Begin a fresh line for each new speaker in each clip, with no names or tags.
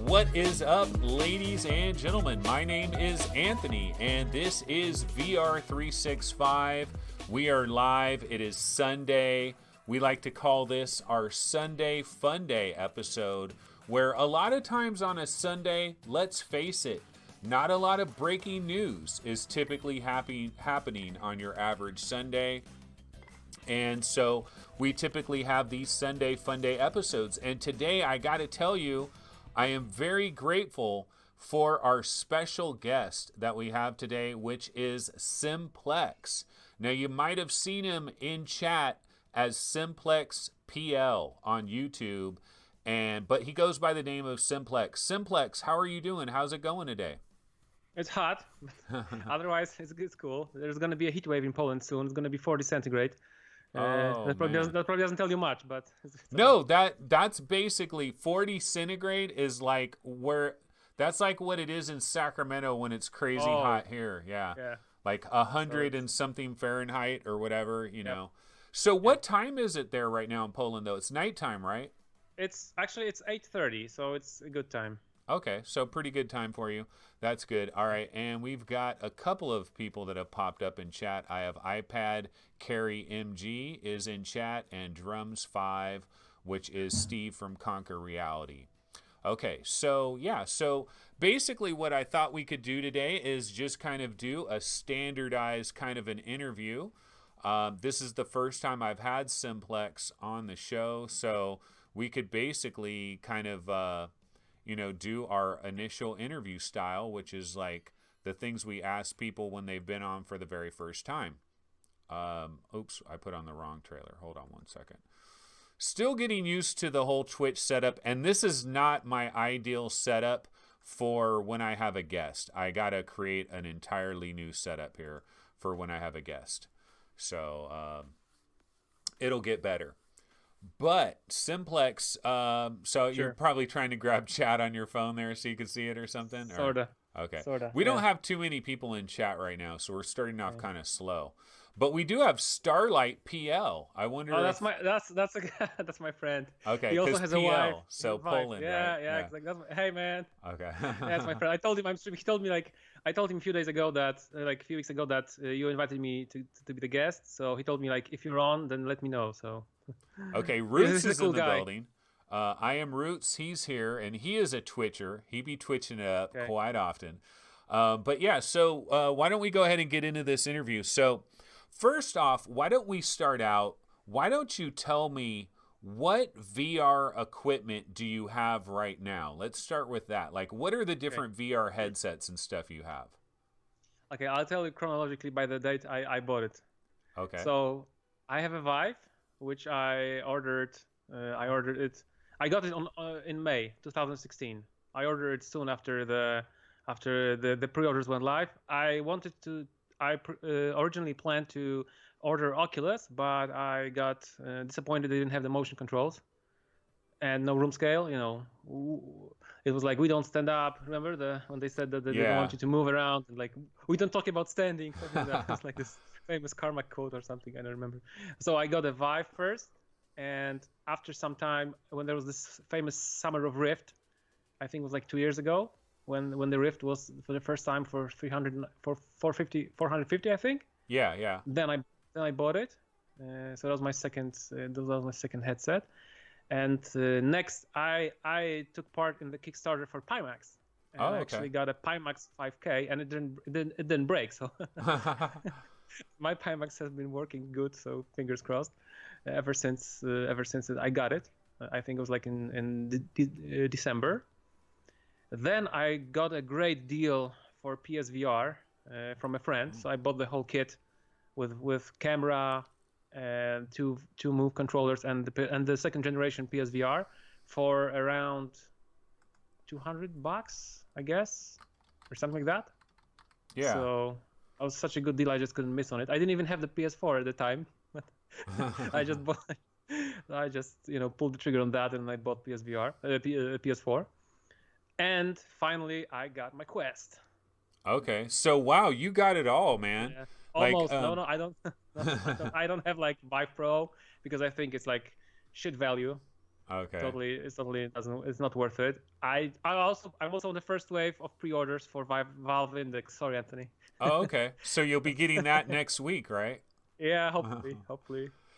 What is up, ladies and gentlemen? My name is Anthony, and this is VR 365. We are live. It is Sunday. We like to call this our Sunday Fun Day episode, where a lot of times on a Sunday, let's face it, not a lot of breaking news is typically happening on your average Sunday. And so we typically have these Sunday Fun Day episodes. And today, I got to tell you, I am very grateful for our special guest that we have today, which is Simplex. Now, you might have seen him in chat as Simplex PL on YouTube, but he goes by the name of Simplex. Simplex, how are you doing? How's it going today?
It's hot. Otherwise, it's cool. There's going to be a heat wave in Poland soon. It's going to be 40 centigrade. That probably doesn't tell you much, but it's
no, that's basically 40 centigrade is like that's like what it is in Sacramento when it's crazy hot here. Yeah. Like 100 and something Fahrenheit or whatever, you know. So what time is it there right now in Poland though? It's nighttime, right?
It's 8:30, so it's a good time.
Okay, so pretty good time for you. That's good. All right, and we've got a couple of people that have popped up in chat. I have iPad Carry MG is in chat, and Drums5, which is Steve from Conquer Reality. Okay, so basically what I thought we could do today is just kind of do a standardized kind of an interview. This is the first time I've had Simplex on the show, so we could basically kind of do our initial interview style, which is like the things we ask people when they've been on for the very first time. Oops, I put on the wrong trailer. Hold on one second. Still getting used to the whole Twitch setup, and this is not my ideal setup for when I have a guest. I gotta create an entirely new setup here for when I have a guest. So it'll get better. But Simplex, so you're probably trying to grab chat on your phone there so you can see it or something?
Sorta.
Okay.
Sorta.
We don't have too many people in chat right now, so we're starting off kind of slow. But we do have Starlight PL. I wonder.
Oh, that's that's my friend.
Okay.
He also has
PL,
a wife.
so Poland.
Yeah,
right?
yeah. Exactly. Hey, man.
Okay.
That's my friend. I told him I'm streaming. He told me I told him a few days ago that a few weeks ago that you invited me to be the guest. So he told me if you're on, then let me know. So.
Okay, Roots is in the building. I am Roots. He's here, and he is a Twitcher. He be twitching it up quite often. But yeah, so why don't we go ahead and get into this interview? So first off, why don't we start out? Why don't you tell me what VR equipment do you have right now? Let's start with that. Like, what are the different VR headsets and stuff you have?
Okay, I'll tell you chronologically by the date I bought it.
Okay.
So I have a Vive, which I ordered. I got it in May 2016. I ordered it soon after the pre-orders went live. I originally planned to order Oculus, but I got disappointed they didn't have the motion controls and no room scale. It was like, we don't stand up. Remember when they said that they don't want you to move around, and we don't talk about standing. Something like that. It's like this famous Carmack quote or something. I don't remember. So I got a Vive first, and after some time, when there was this famous Summer of Rift, I think it was like 2 years ago, when the Rift was for the first time for 450, I think.
Yeah.
Then I bought it. So that was my second. That was my second headset. And next, I took part in the Kickstarter for Pimax. And I actually got a Pimax 5K, and it didn't break. So my Pimax has been working good. So fingers crossed. Ever since I got it, I think it was like in December. Then I got a great deal for PSVR from a friend. So I bought the whole kit with camera and two Move controllers and the second generation PSVR for around $200, I guess, or something like that.
Yeah.
So it was such a good deal, I just couldn't miss on it. I didn't even have the PS4 at the time. I just pulled the trigger on that, and I bought PS4. And finally, I got my Quest.
Okay, so wow, you got it all, man.
Yeah. Almost. No, I don't. I don't have Vive Pro because I think it's shit value.
Okay.
It's totally doesn't. It's not worth it. I'm also on the first wave of pre-orders for Valve Index. Sorry, Anthony.
Oh, okay. So you'll be getting that next week, right?
Yeah, hopefully.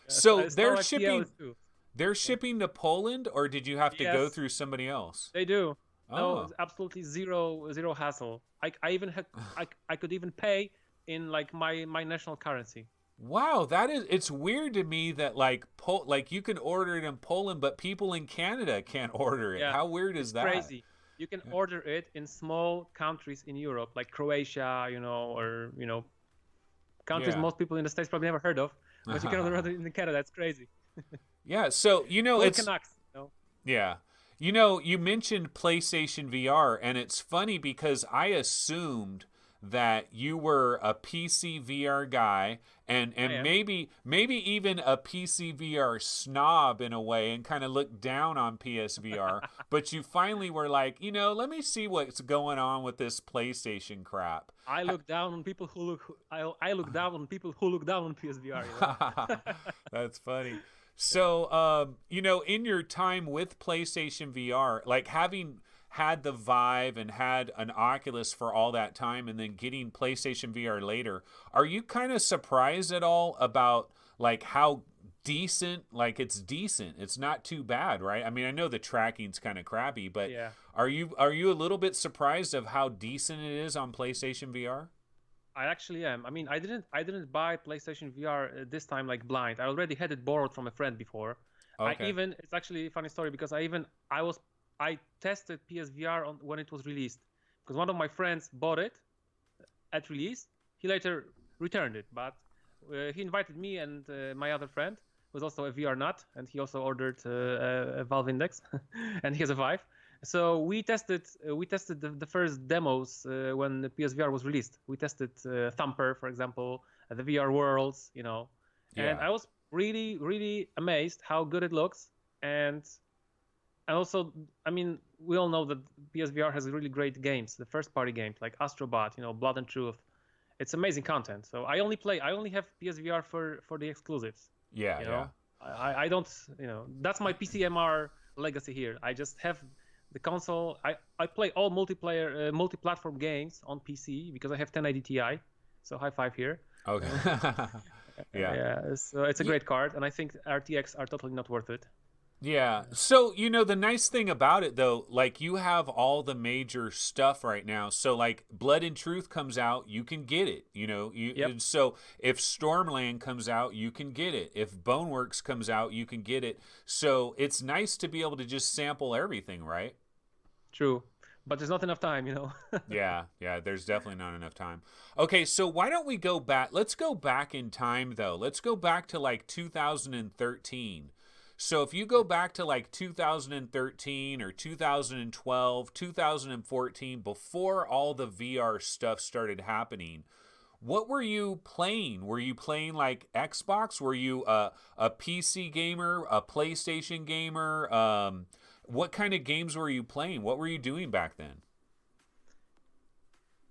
Yes,
So
it's not like PL is too.
they're
Yeah.
shipping to Poland, or did you have to go
Yes,
through somebody else?
they do. No,
Oh.
absolutely zero hassle. I even I could even pay in like my national currency.
Wow, it's weird to me that like you can order it in Poland, but people in Canada can't order it.
Yeah,
How weird is
it's
that?
crazy. You can order it in small countries in Europe, like Croatia, or countries
Yeah.
most people in the States probably never heard of, but you can order it in Canada. It's crazy.
Yeah, so
Full
it's
Canucks.
yeah. You mentioned PlayStation VR, and it's funny because I assumed that you were a PC VR guy and
I am.
maybe even a PC VR snob in a way and kind of looked down on PSVR, but you finally were like, let me see what's going on with this PlayStation crap.
I look down on people who look. I look down on people who look down on PSVR.
That's funny. So, in your time with PlayStation VR, like having had the Vive and had an Oculus for all that time and then getting PlayStation VR later, are you kind of surprised at all about like how decent, like it's decent. It's not too bad, right? I mean, I know the tracking's kind of crappy, but
Yeah.
are you a little bit surprised of how decent it is on PlayStation VR?
I actually am. I mean, I didn't buy PlayStation VR this time like blind. I already had it borrowed from a friend before.
Okay.
It's actually a funny story because I tested PSVR when it was released because one of my friends bought it at release. He later returned it, but he invited me and my other friend, who's also a VR nut, and he also ordered a Valve Index, and he has a Vive. So we tested the first demos when the PSVR was released. We tested Thumper, for example, the VR Worlds, and
Yeah.
I was really really amazed how good it looks, and also, I mean, we all know that PSVR has really great games, the first party games like Astrobot, Blood and Truth. It's amazing content. So I only have PSVR for the exclusives.
Yeah,
You
yeah.
know, I don't, that's my PCMR legacy here. I just have the console. I play all multi-platform games on PC because I have 1080 Ti. So high five here.
Okay. Yeah.
Yeah. So it's a great card, and I think RTX are totally not worth it.
Yeah. So, the nice thing about it though, like you have all the major stuff right now. So like Blood and Truth comes out, you can get it,
Yep.
so if Stormland comes out, you can get it. If Boneworks comes out, you can get it. So it's nice to be able to just sample everything, right?
True. But there's not enough time,
Yeah, there's definitely not enough time. Okay, so why don't we go back? Let's go back in time though. Let's go back to like 2013. So if you go back to like 2013 or 2012, 2014, before all the VR stuff started happening, what were you playing? Were you playing like Xbox? Were you a PC gamer, a PlayStation gamer? What kind of games were you playing? What were you doing back then?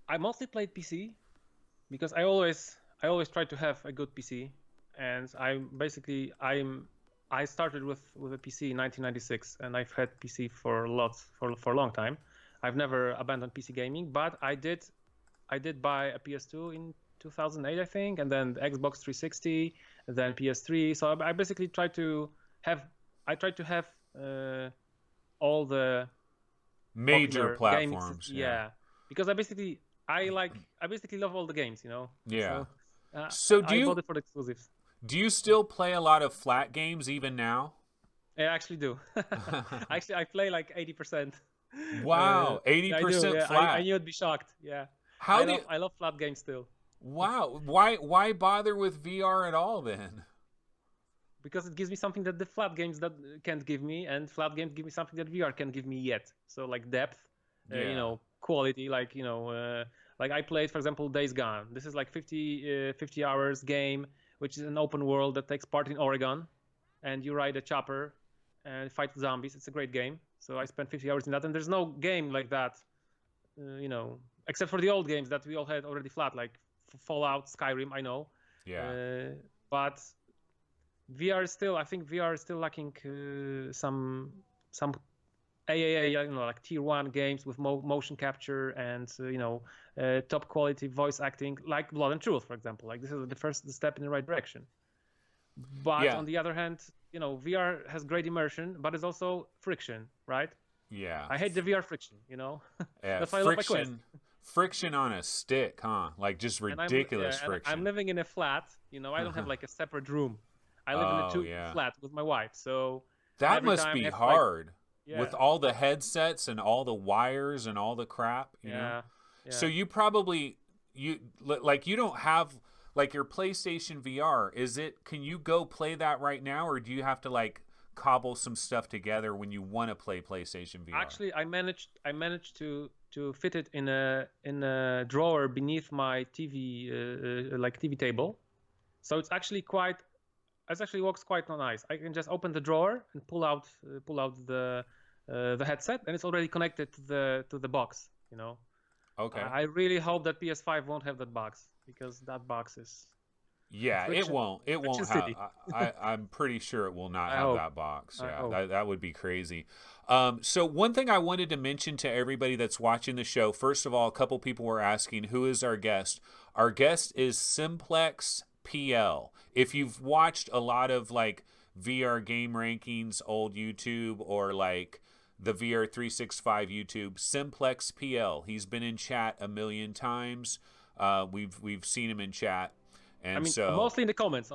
I mostly played PC because I always try to have a good PC, and I started with a PC in 1996, and I've had PC for a long time. I've never abandoned PC gaming, but I did buy a PS2 in 2008, I think, and then the Xbox 360, and then PS3. So I basically tried to have all the
Major
popular gaming
platforms.
yeah, because I basically love all the games,
Yeah.
So
So
I bought it for the exclusives.
do you still play a lot of flat games even now?
I actually do. Actually, I play like 80%.
Wow,
I do.
80%
Yeah, I
flat.
knew you'd be shocked. Yeah,
How do you,
I love flat games still
wow, why bother with VR at all then?
because it gives me something that the flat games that can't give me, and flat games give me something that VR can't give me yet. So like depth,
Yeah.
quality, like I played, for example, Days Gone. This is like 50 hours game, which is an open world that takes part in Oregon, and you ride a chopper and fight zombies. It's a great game. So I spent 50 hours in that, and there's no game like that, except for the old games that we all had already flat, like Fallout, Skyrim. I know,
Yeah.
but I think VR is still lacking some AAA, like tier 1 games with motion capture and top quality voice acting, like Blood and Truth, for example. Like this is the first step in the right direction. But
Yeah.
on the other hand, VR has great immersion, but it's also friction, right?
Yeah.
I hate the VR friction,
Yeah.
That's why I love my Quest.
Friction on a stick, huh? Like just ridiculous friction.
I'm living in a flat, I don't have like a separate room. I live in a two flat with my wife, so
that must be hard with all the headsets and all the wires and all the crap, you know?
Yeah.
So you probably you don't have like your PlayStation VR. Can you go play that right now, or do you have to like cobble some stuff together when you want to play PlayStation VR?
Actually, I managed to fit it in a drawer beneath my TV like TV table. So it actually works quite nice. I can just open the drawer and pull out the headset, and it's already connected to the box.
Okay.
I really hope that PS5 won't have that box, because that box is.
Yeah, it won't. It won't have. I'm pretty sure it will not have that box. Yeah, that would be crazy. So one thing I wanted to mention to everybody that's watching the show. First of all, a couple people were asking, who is our guest? Our guest is Simplex PL. If you've watched a lot of like VR game rankings, old YouTube, or like the VR 365 YouTube, Simplex PL. He's been in chat a million times. We've seen him in chat. And so
mostly in the comments.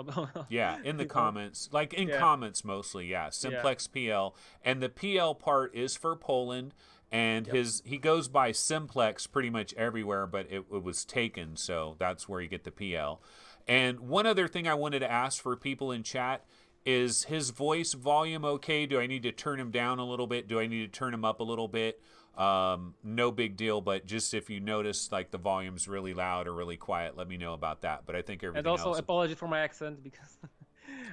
Yeah, in the comments. Like in comments mostly, yeah. Simplex PL. And the PL part is for Poland. And he goes by Simplex pretty much everywhere, but it was taken, so that's where you get the PL. And one other thing I wanted to ask for people in chat is his voice volume okay? Do I need to turn him down a little bit? Do I need to turn him up a little bit? No big deal, but just if you notice like the volume's really loud or really quiet, let me know about that. But I think everything else.
And also apologies for my accent, because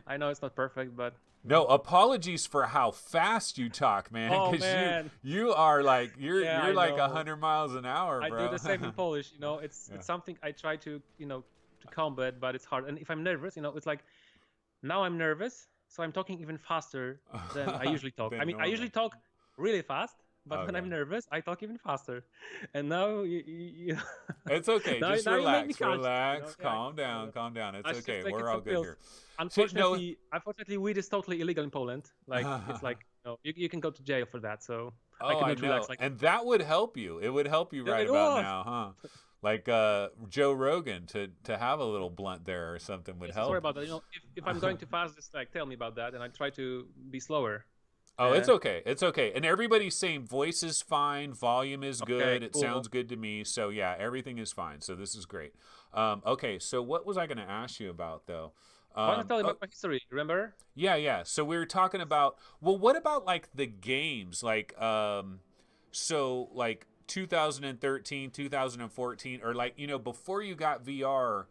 I know it's not perfect, but
no, apologies for how fast you talk, man.
Oh man,
you are like you're like 100 miles an hour, bro.
I do the same in Polish. It's something I try to to combat, but it's hard. And if I'm nervous, it's like now I'm nervous, so I'm talking even faster than I usually talk. I usually talk really fast. But when I'm nervous, I talk even faster. And now
it's okay. Just relax. Calm down. It's okay. We're all good here.
Unfortunately, weed is totally illegal in Poland. Like it's like you can go to jail for that. So I cannot relax.
And that would help you. It would help you right about now, huh? Like Joe Rogan to have a little blunt there or something would help.
Sorry about that. If I'm going too fast, just like tell me about that, and I try to be slower.
Oh, it's okay. It's okay. And everybody's saying voice is fine, volume is good, it sounds good to me. So yeah, everything is fine. So this is great. Okay, so what was I going to ask you about though?
I want to tell you about my history, remember?
Yeah. So we were talking about, well, what about like the games? Like, so like 2013, 2014, or like, before you got VR,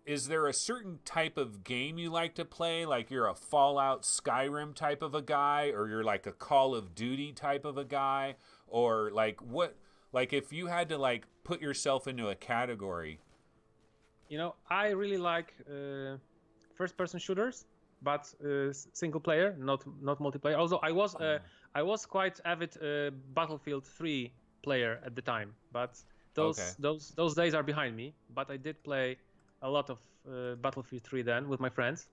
is there a certain type of game you like to play? Like you're a Fallout, Skyrim type of a guy, or you're like a Call of Duty type of a guy, or like what? Like if you had to like put yourself into a category.
I really like first-person shooters, but single player, not multiplayer. Also, I was quite avid Battlefield 3 player at the time, but those days are behind me. But I did play a lot of Battlefield 3 then with my friends,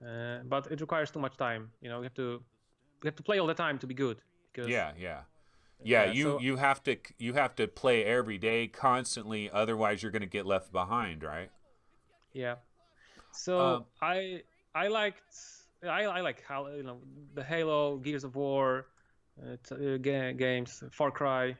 but it requires too much time. We have to play all the time to be good. Because, you have to play every day constantly, otherwise you're going to get left behind, right? Yeah. So I like how the Halo, Gears of War games, Far Cry.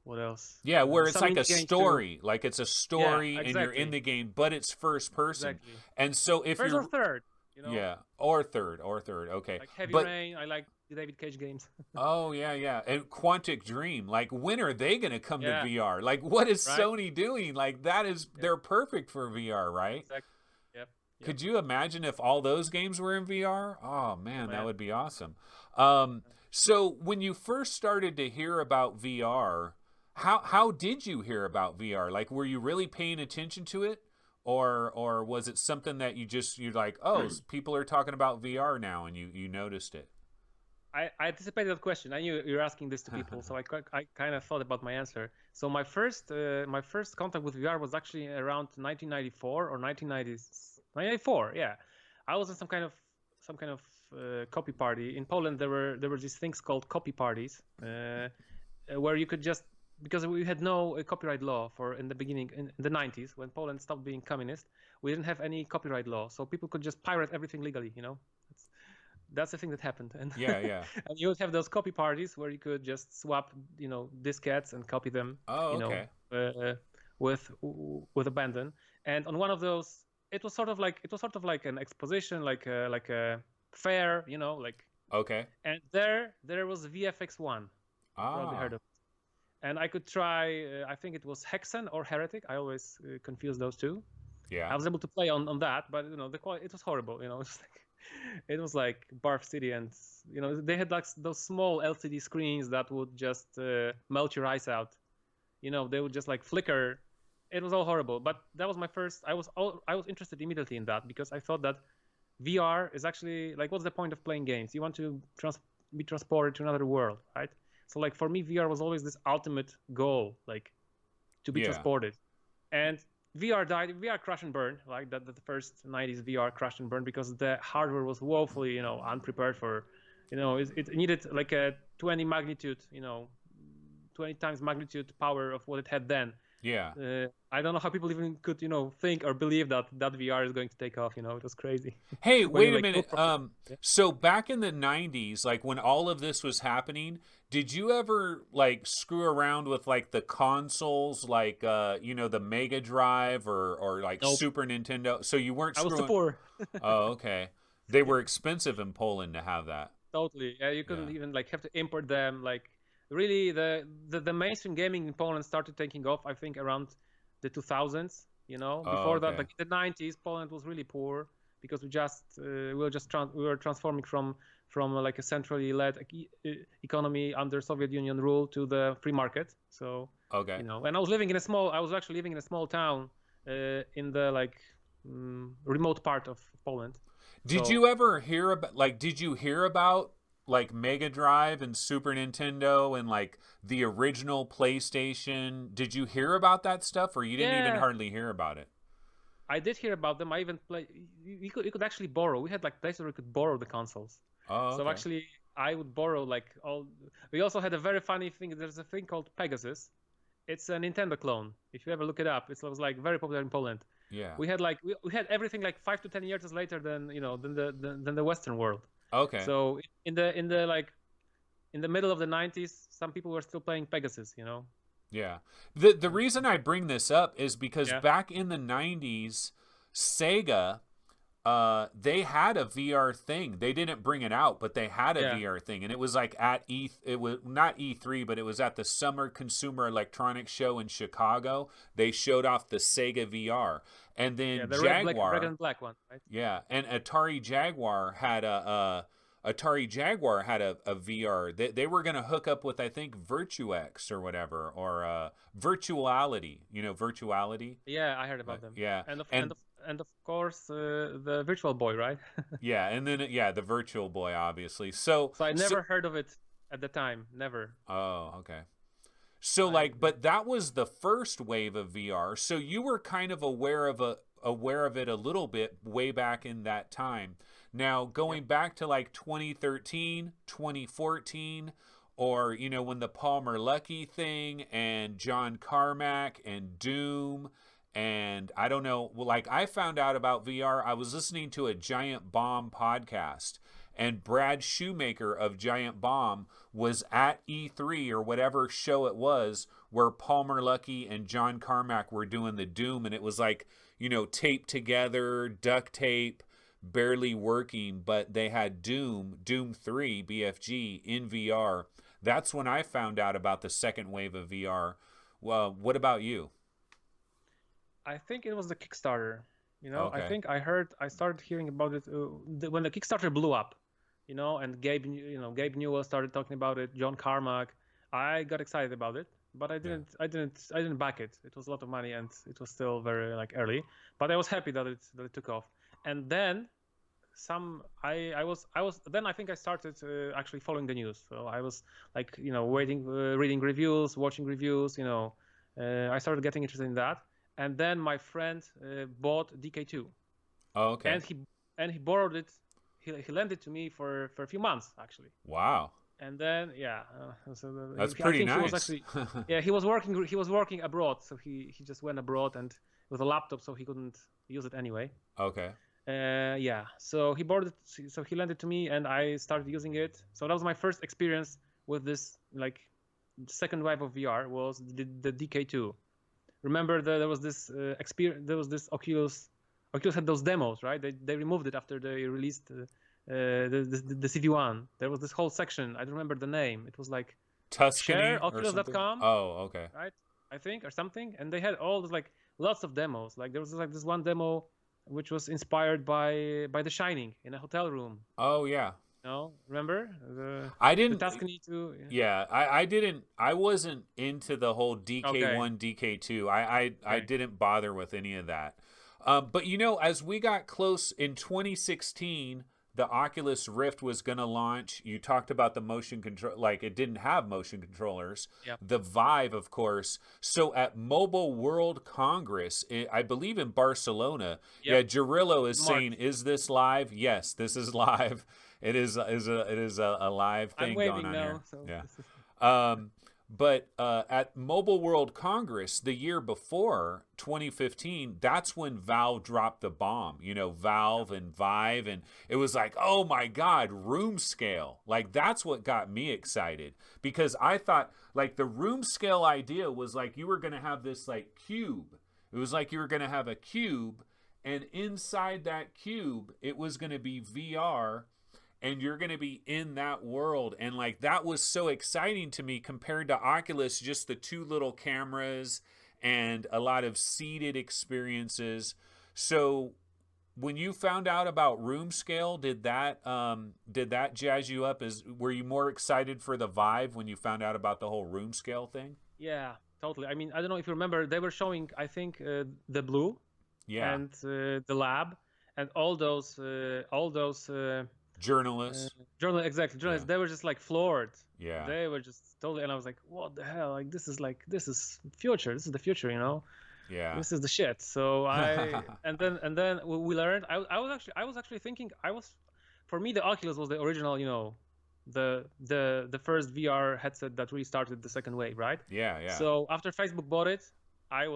What else?
Yeah, where it's like a story. Too. Like it's a story and you're in the game, but it's first person.
Exactly.
And so if
first
you're...
or third,
Yeah, or third. Okay.
Like Heavy Rain, I like the David Cage games.
Oh, yeah. And Quantic Dream. Like, when are they going to come to VR? Like, what is Sony doing? Like, they're perfect for VR, right?
Exactly. Yep.
Could you imagine if all those games were in VR? Oh, man, that would be awesome. So when you first started to hear about VR... How did you hear about VR? Like, were you really paying attention to it, or was it something that you're like, oh, people are talking about VR now, and you noticed it?
I anticipated that question. I knew you were asking this to people, so I kind of thought about my answer. So my first contact with VR was actually around 1994 or 1994. Yeah, I was in some kind of copy party in Poland. There were these things called copy parties, where you could just, because we had no copyright law in the beginning in the 90s when Poland stopped being communist, we didn't have any copyright law, so people could just pirate everything legally. That's the thing that happened. And
yeah.
and you would have those copy parties where you could just swap diskettes and copy them
okay.
With abandon. And on one of those, it was sort of like an exposition, like a fair,
Okay.
and there was VFX1. Probably heard of it. And I could try, I think it was Hexen or Heretic. I always confuse those two.
Yeah.
I was able to play on that, but the quality, it was horrible. It was like Barf City, and they had like those small LCD screens that would just melt your eyes out. They would just like flicker. It was all horrible. But that was my first. I was interested immediately in that because I thought that VR is actually like, what's the point of playing games? You want to be transported to another world, right? So like for me, VR was always this ultimate goal, like to be transported. And VR died. VR crashed and burned, like that. The first 90s VR crashed and burned because the hardware was woefully, unprepared for, it needed like a 20 magnitude, 20 times magnitude power of what it had then.
Yeah.
I don't know how people even could, think or believe that VR is going to take off. It was crazy.
Hey, wait a minute. So back in the 90s, like when all of this was happening, did you ever like screw around with like the consoles, like the Mega Drive or like
Nope.
Super Nintendo? So you weren't screwing.
I was too poor.
Oh, okay. They were expensive in Poland to have that.
Totally. Yeah, you couldn't even like have to import them. Like really, the mainstream gaming in Poland started taking off, I think, around the 2000s. Before that, like in the 90s, Poland was really poor because we were transforming from like a centrally led economy under Soviet Union rule to the free market. So and I was actually living in a small town in the like remote part of Poland.
Did you ever hear about like Mega Drive and Super Nintendo and like the original PlayStation? Did you hear about that stuff, or you didn't even hardly hear about it?
I did hear about them. I even played. You could actually borrow. We had like places where you could borrow the consoles.
Oh, okay.
So actually, I would borrow like all. We also had a very funny thing. There's a thing called Pegasus. It's a Nintendo clone. If you ever look it up, it was like very popular in Poland.
Yeah.
We had like we had everything like 5 to 10 years later than the Western world.
Okay.
So in the middle of the 90s, some people were still playing Pegasus.
Yeah. The reason I bring this up is because back in the 90s, Sega, they had a VR thing. They didn't bring it out, but they had a VR thing, and it was like it was not E3, but it was at the Summer Consumer Electronics Show in Chicago. They showed off the Sega VR, and then
the
Jaguar,
red and black one, right?
Yeah, and Atari Jaguar had a VR. They were going to hook up with, I think, VirtuX or whatever, or Virtuality. Virtuality.
Yeah, I heard about them.
Yeah,
and of course the Virtual Boy, right?
Yeah, and then the Virtual Boy, obviously. So
I never heard of it at the time. Never.
Oh, okay. So but that was the first wave of VR. So you were kind of aware of it a little bit way back in that time. Now, going back to like 2013, 2014, or, when the Palmer Luckey thing and John Carmack and Doom, and I don't know, like I found out about VR, I was listening to a Giant Bomb podcast, and Brad Shoemaker of Giant Bomb was at E3 or whatever show it was where Palmer Luckey and John Carmack were doing the Doom, and it was like, taped together, duct tape, barely working, but they had Doom 3 BFG in VR. That's when I found out about the second wave of VR. Well, what about you?
I think it was the Kickstarter.
Okay.
I started hearing about it when the Kickstarter blew up, and Gabe Newell started talking about it, John Carmack. I got excited about it, but I didn't back it. It was a lot of money, and it was still very like early. But I was happy that it took off. And then then I think I started actually following the news. So I was like, reading reviews, watching reviews. I started getting interested in that. And then my friend bought DK2.
Oh, okay.
And he borrowed it. He lent it to me for a few months actually.
Wow.
And then
That's pretty nice.
He was actually, he was working abroad, so he just went abroad and with a laptop, so he couldn't use it anyway.
Okay.
So he borrowed it, so he lent it to me, and I started using it. So that was my first experience with this, like, second wave of VR was the DK2. Remember there was this experience. There was this Oculus had those demos, right? They removed it after they released the CV1. There was this whole section. I don't remember the name. It was like
Tuscany
share Oculus.com.
Oh, okay.
Right, I think, or something. And they had all this, like, lots of demos. Like there was like this one demo which was inspired by The Shining in a hotel room.
Oh yeah.
No, remember?
I didn't.
The Tuscany too.
Yeah, I didn't. I wasn't into the whole DK1, DK2. I didn't bother with any of that. But as we got close in 2016, the Oculus Rift was going to launch. You talked about the motion control, like it didn't have motion controllers.
Yep.
The Vive, of course. So at Mobile World Congress, I believe in Barcelona, Jarillo is saying, "Is this live?" Yes, this is live. It is a live thing going on
now,
here.
So
yeah. But at Mobile World Congress the year before, 2015, that's when Valve dropped the bomb. Valve and Vive, and it was like, oh my God, room scale. Like that's what got me excited, because I thought like the room scale idea was like you were going to have this like cube. It was like you were going to have a cube, and inside that cube, it was going to be VR. And you're going to be in that world. And like that was so exciting to me compared to Oculus, just the two little cameras and a lot of seated experiences. So when you found out about room scale, did that jazz you up? Were you more excited for the Vive when you found out about the whole room scale thing?
Yeah, totally. I mean, I don't know if you remember, they were showing, I think, the Blue, and the Lab, and all those
journalists.
Journalists. Yeah. They were just like floored.
Yeah.
They were just totally, and I was like, what the hell? Like this is future. This is the future,
Yeah.
This is the shit. So and then we learned. I was actually thinking, for me the Oculus was the original, the first VR headset that really started the second wave, right?
Yeah.
So after Facebook bought it, I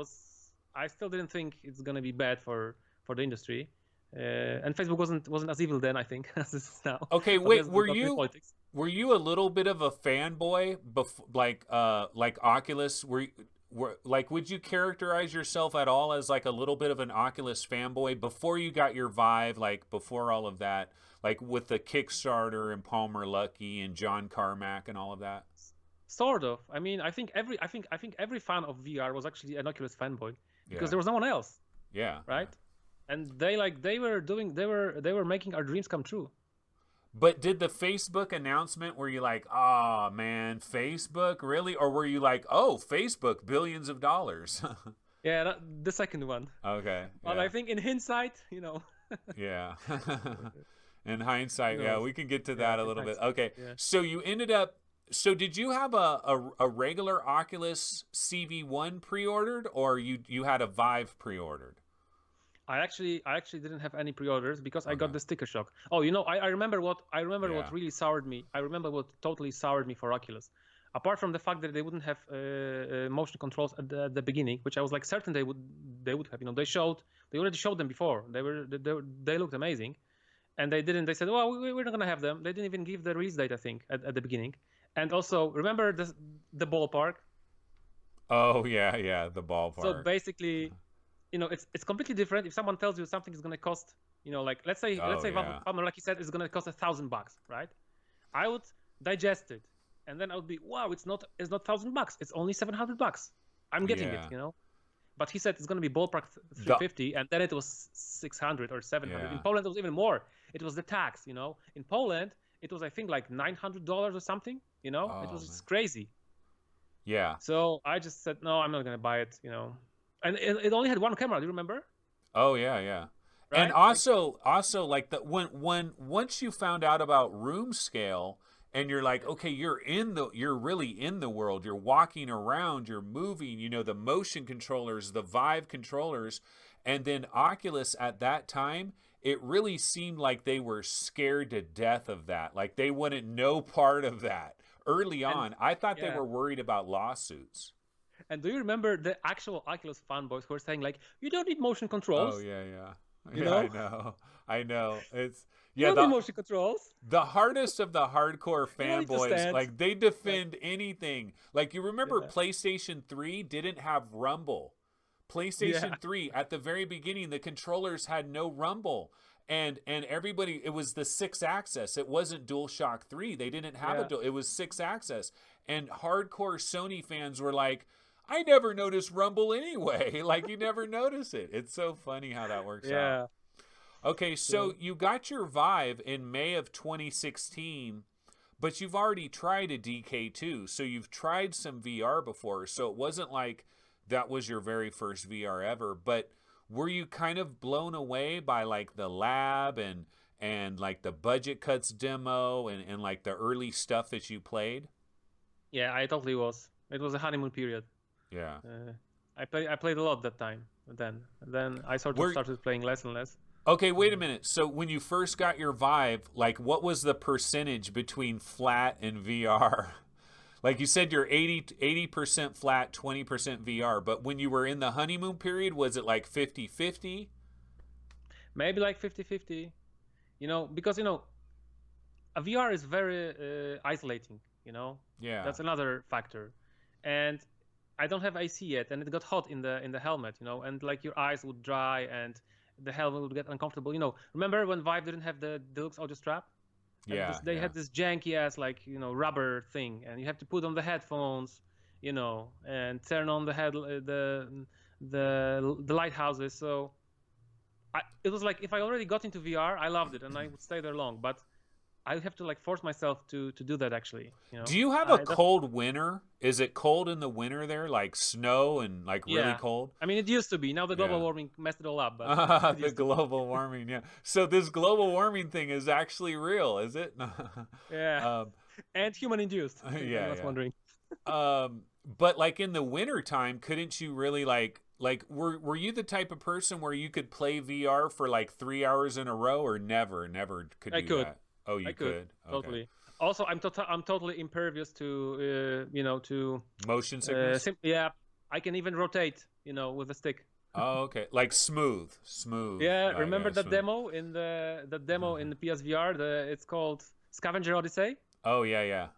still didn't think it's gonna be bad for the industry. And Facebook wasn't as evil then, I think, as it is now.
Okay, wait, were you a little bit of a fanboy like Oculus? Would you characterize yourself at all as like a little bit of an Oculus fanboy before you got your Vive, like before all of that, like with the Kickstarter and Palmer Luckey and John Carmack and all of that?
Sort of. I mean, I think every fan of VR was actually an Oculus fanboy because there was no one else.
Yeah.
Right. Yeah. And they were making our dreams come true.
But did the Facebook announcement, were you like, oh man, Facebook, really? Or were you like, oh, Facebook, billions of dollars?
Yeah, the second one.
Okay.
But
yeah.
I think in hindsight,
Yeah. In hindsight, we can get to that a little bit. Okay. Yeah. So you ended up, did you have a regular Oculus CV1 pre-ordered, or you had a Vive pre-ordered?
I actually didn't have any pre-orders because I got the sticker shock. Oh, I remember what really soured me. I remember what totally soured me for Oculus. Apart from the fact that they wouldn't have motion controls at the beginning, which I was like certain they would have. They already showed them before. They looked amazing, and they didn't. They said, well, we're not gonna have them. They didn't even give the release date, I think, at the beginning. And also, remember the ballpark?
Oh yeah, the ballpark.
So basically, it's completely different. If someone tells you something is going to cost, like let's say Palmer, like he said, it's going to cost $1,000, right? I would digest it, and then I would be, wow, it's not $1,000. It's only $700. I'm getting it, But he said it's going to be ballpark 350, and then it was 600 or 700. Yeah. In Poland, it was even more. It was the tax, In Poland, it was I think like $900 or something. It was crazy.
Yeah.
So I just said, no, I'm not gonna buy it. And it only had one camera. Do you remember?
Oh yeah, yeah. And
Right? Like,
also like the when once you found out about room scale and you're like, okay, you're really in the world. You're walking around, you're moving, the motion controllers, the Vive controllers, and then Oculus at that time, it really seemed like they were scared to death of that. Like they wanted no part of that. Early on, I thought they
yeah.
were worried about lawsuits.
And do you remember the actual Oculus fanboys who were saying like, you don't need motion
Oh
controls,
yeah, yeah.
you
Yeah, I
know?
know. I know. It's
You
yeah,
don't need motion controls.
the hardest of the hardcore
You don't need to
fanboys,
stand.
like they defend anything. Like you remember
Yeah.
PlayStation 3 didn't have rumble. PlayStation 3 at the very beginning, the controllers had no rumble. And everybody, it was the 6-axis. It wasn't DualShock 3. They didn't have a dual. It was 6-axis. And hardcore Sony fans were like, I never noticed rumble anyway. Like you never notice it. It's so funny how that works out. Okay, so you got your Vive in May of 2016, but you've already tried a DK2. So you've tried some VR before. So it wasn't like that was your very first VR ever, but were you kind of blown away by like the lab and like the budget cuts demo and like the early stuff that you played?
Yeah, I totally was. It was a honeymoon period.
Yeah.
I played a lot that time. Then I sort of started playing less and less.
Okay, wait a minute. So when you first got your Vive, like what was the percentage between flat and VR? Like you said, you're 80% flat, 20% VR. But when you were in the honeymoon period, was it like 50-50?
Maybe like 50-50. Because a VR is very isolating.
Yeah.
That's another factor. And I don't have AC yet, and it got hot in the helmet. And like your eyes would dry and the helmet would get uncomfortable. Remember when Vive didn't have the deluxe audio strap?
Yeah,
they had this janky ass like rubber thing, and you have to put on the headphones, and turn on the lighthouses. So it was like if I already got into VR, I loved it and I would stay there long. But I have to like force myself to do that actually.
Do you have a cold winter? Is it cold in the winter there, like snow and like really cold?
I mean, it used to be. Now the global warming messed it all up. But
the global warming, yeah. So this global warming thing is actually real, is it?
Yeah. And human induced.
Yeah.
I was wondering.
But like in the winter time, couldn't you really like were you the type of person where you could play VR for like 3 hours in a row, or never could
I
do
could.
that? Oh, you could. Okay.
Totally. Also, I'm totally impervious to to
motion sickness.
I can even rotate, with a stick.
Oh, okay. Like smooth.
Yeah, remember that demo in the PSVR? It's called Scavenger Odyssey.
Oh yeah.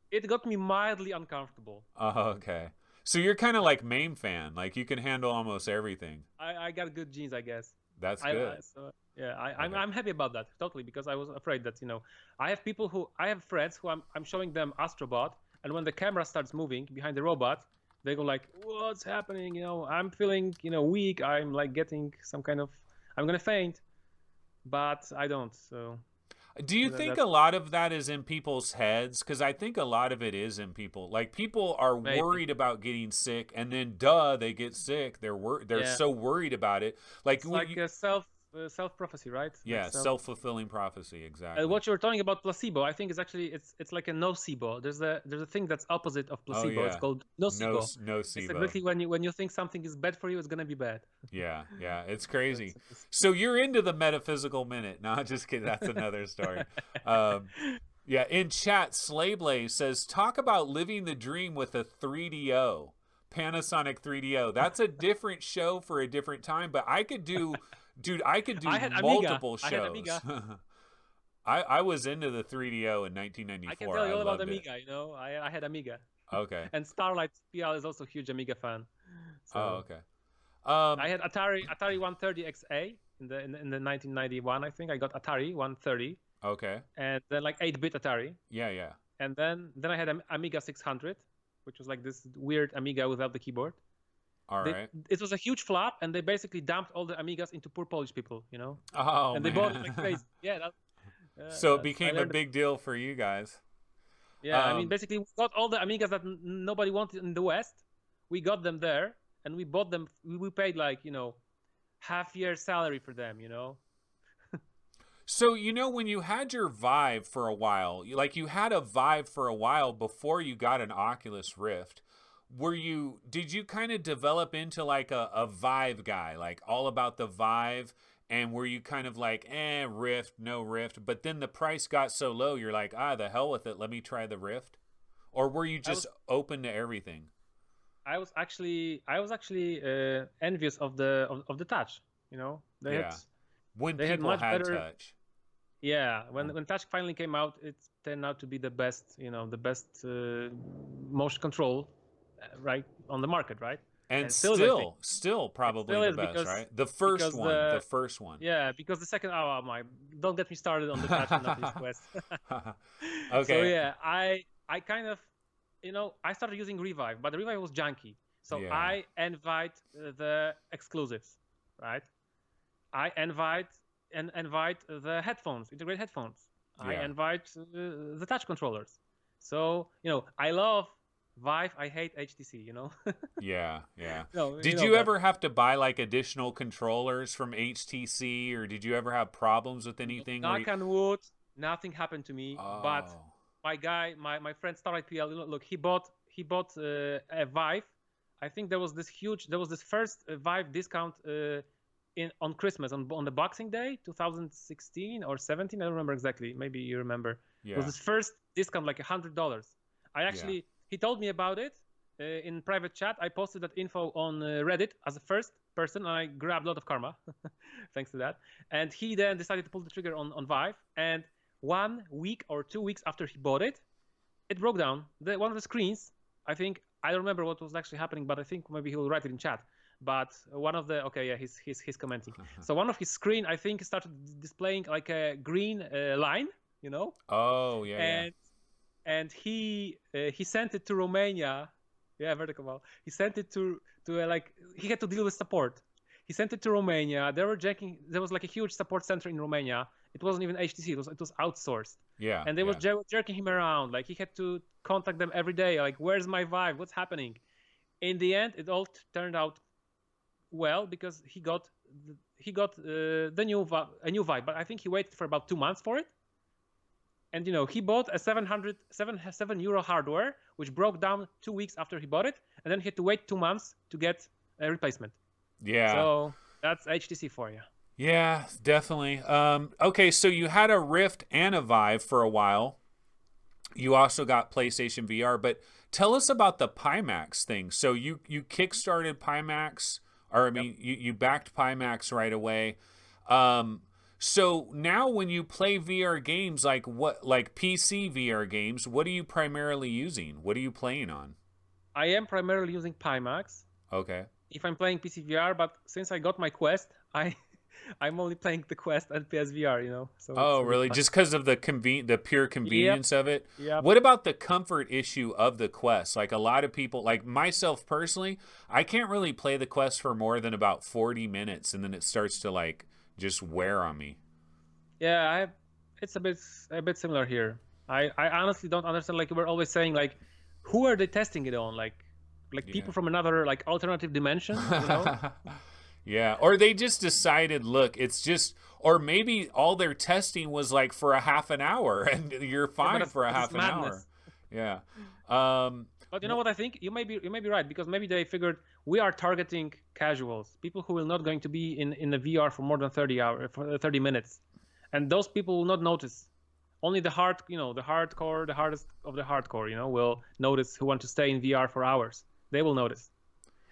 It got me mildly uncomfortable.
Oh, okay. So you're kind of like MAME fan. Like you can handle almost everything.
I got good genes, I guess.
That's good.
I'm happy about that totally, because I was afraid that I have friends who I'm showing them Astrobot, and when the camera starts moving behind the robot, they go like, "What's happening?" I'm feeling weak. I'm like getting some kind of, I'm gonna faint, but I don't. So.
Do you think a lot of that is in people's heads? Because I think a lot of it is in people. Like people are worried about getting sick, and then they get sick. They're so worried about it. Like
it's like a self-prophecy, right?
Yeah,
like
self-fulfilling prophecy, exactly.
What you were talking about placebo, I think is actually it's like a nocebo. There's a thing that's opposite of placebo. It's called nocebo.
Nocebo.
It's exactly when you think something is bad for you, it's gonna be bad.
Yeah, it's crazy. So you're into the metaphysical minute. No, just kidding. That's another story. Yeah, in chat, Slayblaze says, talk about living the dream with a 3DO. Panasonic 3DO. That's a different show for a different time, but I could do... Dude, I could do multiple shows.
I had Amiga.
I was into the 3DO in 1994.
I can tell you all about Amiga, I had Amiga.
Okay.
And Starlight PL is also a huge Amiga fan. So
okay.
I had Atari 130XA in the 1991, I think. I got Atari 130.
Okay.
And then like 8-bit Atari.
Yeah.
And then I had Amiga 600, which was like this weird Amiga without the keyboard.
All right.
It was a huge flop, and they basically dumped all the Amigas into poor Polish people,
Oh,
and they bought it like crazy. Yeah.
So it became a big deal for you guys.
Yeah, I mean, basically, we got all the Amigas that nobody wanted in the West. We got them there, and we bought them. We paid like, half year salary for them.
So, when you had your Vive for a while, you had a Vive for a while before you got an Oculus Rift. Did you kind of develop into like a Vive guy, like all about the Vive? And were you kind of like, Rift, no Rift? But then the price got so low, you're like, the hell with it. Let me try the Rift. Or were you just open to everything?
I was actually envious of the touch.
When
they had
people
much
had
better
touch.
Yeah, when touch finally came out, it turned out to be the best, the best motion control, right, on the market, right?
And
still
probably the best, right? The first one.
Yeah, because the second, don't get me started on the touch and Oculus Quest.
Okay.
So yeah, I kind of, I started using Revive, but the Revive was junky. So
Yeah.
I invite the exclusives, right? I invite the headphones, integrated headphones.
Yeah.
I invite the touch controllers. So, I love Vive. I hate HTC,
Yeah.
No,
did you ever have to buy like additional controllers from HTC, or did you ever have problems with anything?
Knock on wood, nothing happened to me.
Oh.
But my friend Star IPL, look, he bought a Vive. I think there was this first Vive discount on Christmas, on the Boxing Day 2016 or 17, I don't remember exactly, maybe you remember.
Yeah.
It was this first discount, like $100. He told me about it in private chat. I posted that info on Reddit as a first person, and I grabbed a lot of karma thanks to that. And he then decided to pull the trigger on Vive, and 1 week or 2 weeks after he bought it, it broke down. One of the screens, I don't remember what was actually happening, but I think maybe he will write it in chat. But one of the he's commenting. So one of his screen, I think, started displaying like a green line,
Oh yeah.
And he sent it to Romania. Yeah, vertical. He sent it to he had to deal with support. He sent it to Romania. They were checking. There was like a huge support center in Romania. It wasn't even HTC. It was outsourced.
Yeah.
And they was jerking him around. Like he had to contact them every day. Like, where's my Vive? What's happening? In the end, it all turned out well, because he got a new Vive, but I think he waited for about 2 months for it. And he bought a 7 euro hardware, which broke down 2 weeks after he bought it, and then he had to wait 2 months to get a replacement.
Yeah.
So that's HTC for you.
Yeah, definitely. Okay, so you had a Rift and a Vive for a while. You also got PlayStation VR, but tell us about the Pimax thing. So you kickstarted Pimax. Or I mean, you backed Pimax right away. So now when you play VR games, like PC VR games, what are you primarily using? What are you playing on?
I am primarily using Pimax.
Okay.
If I'm playing PC VR, but since I got my Quest, I'm only playing the Quest and PSVR, So
really? Just because of the pure convenience of it?
Yep.
What about the comfort issue of the Quest? Like a lot of people, like myself personally, I can't really play the Quest for more than about 40 minutes, and then it starts to like just wear on me.
Yeah, it's a bit similar here. I honestly don't understand. Like we're always saying, like, who are they testing it on? Like people from another like alternative dimension,
Yeah, or they just decided, look, it's just, or maybe all their testing was like for a half an hour, and you're fine for a half an hour. Yeah.
But you know what I think? You may be right, because maybe they figured we are targeting casuals, people who will not going to be in the VR for more than 30 minutes, and those people will not notice. Only the hardcore, the hardest of the hardcore, will notice, who want to stay in VR for hours. They will notice.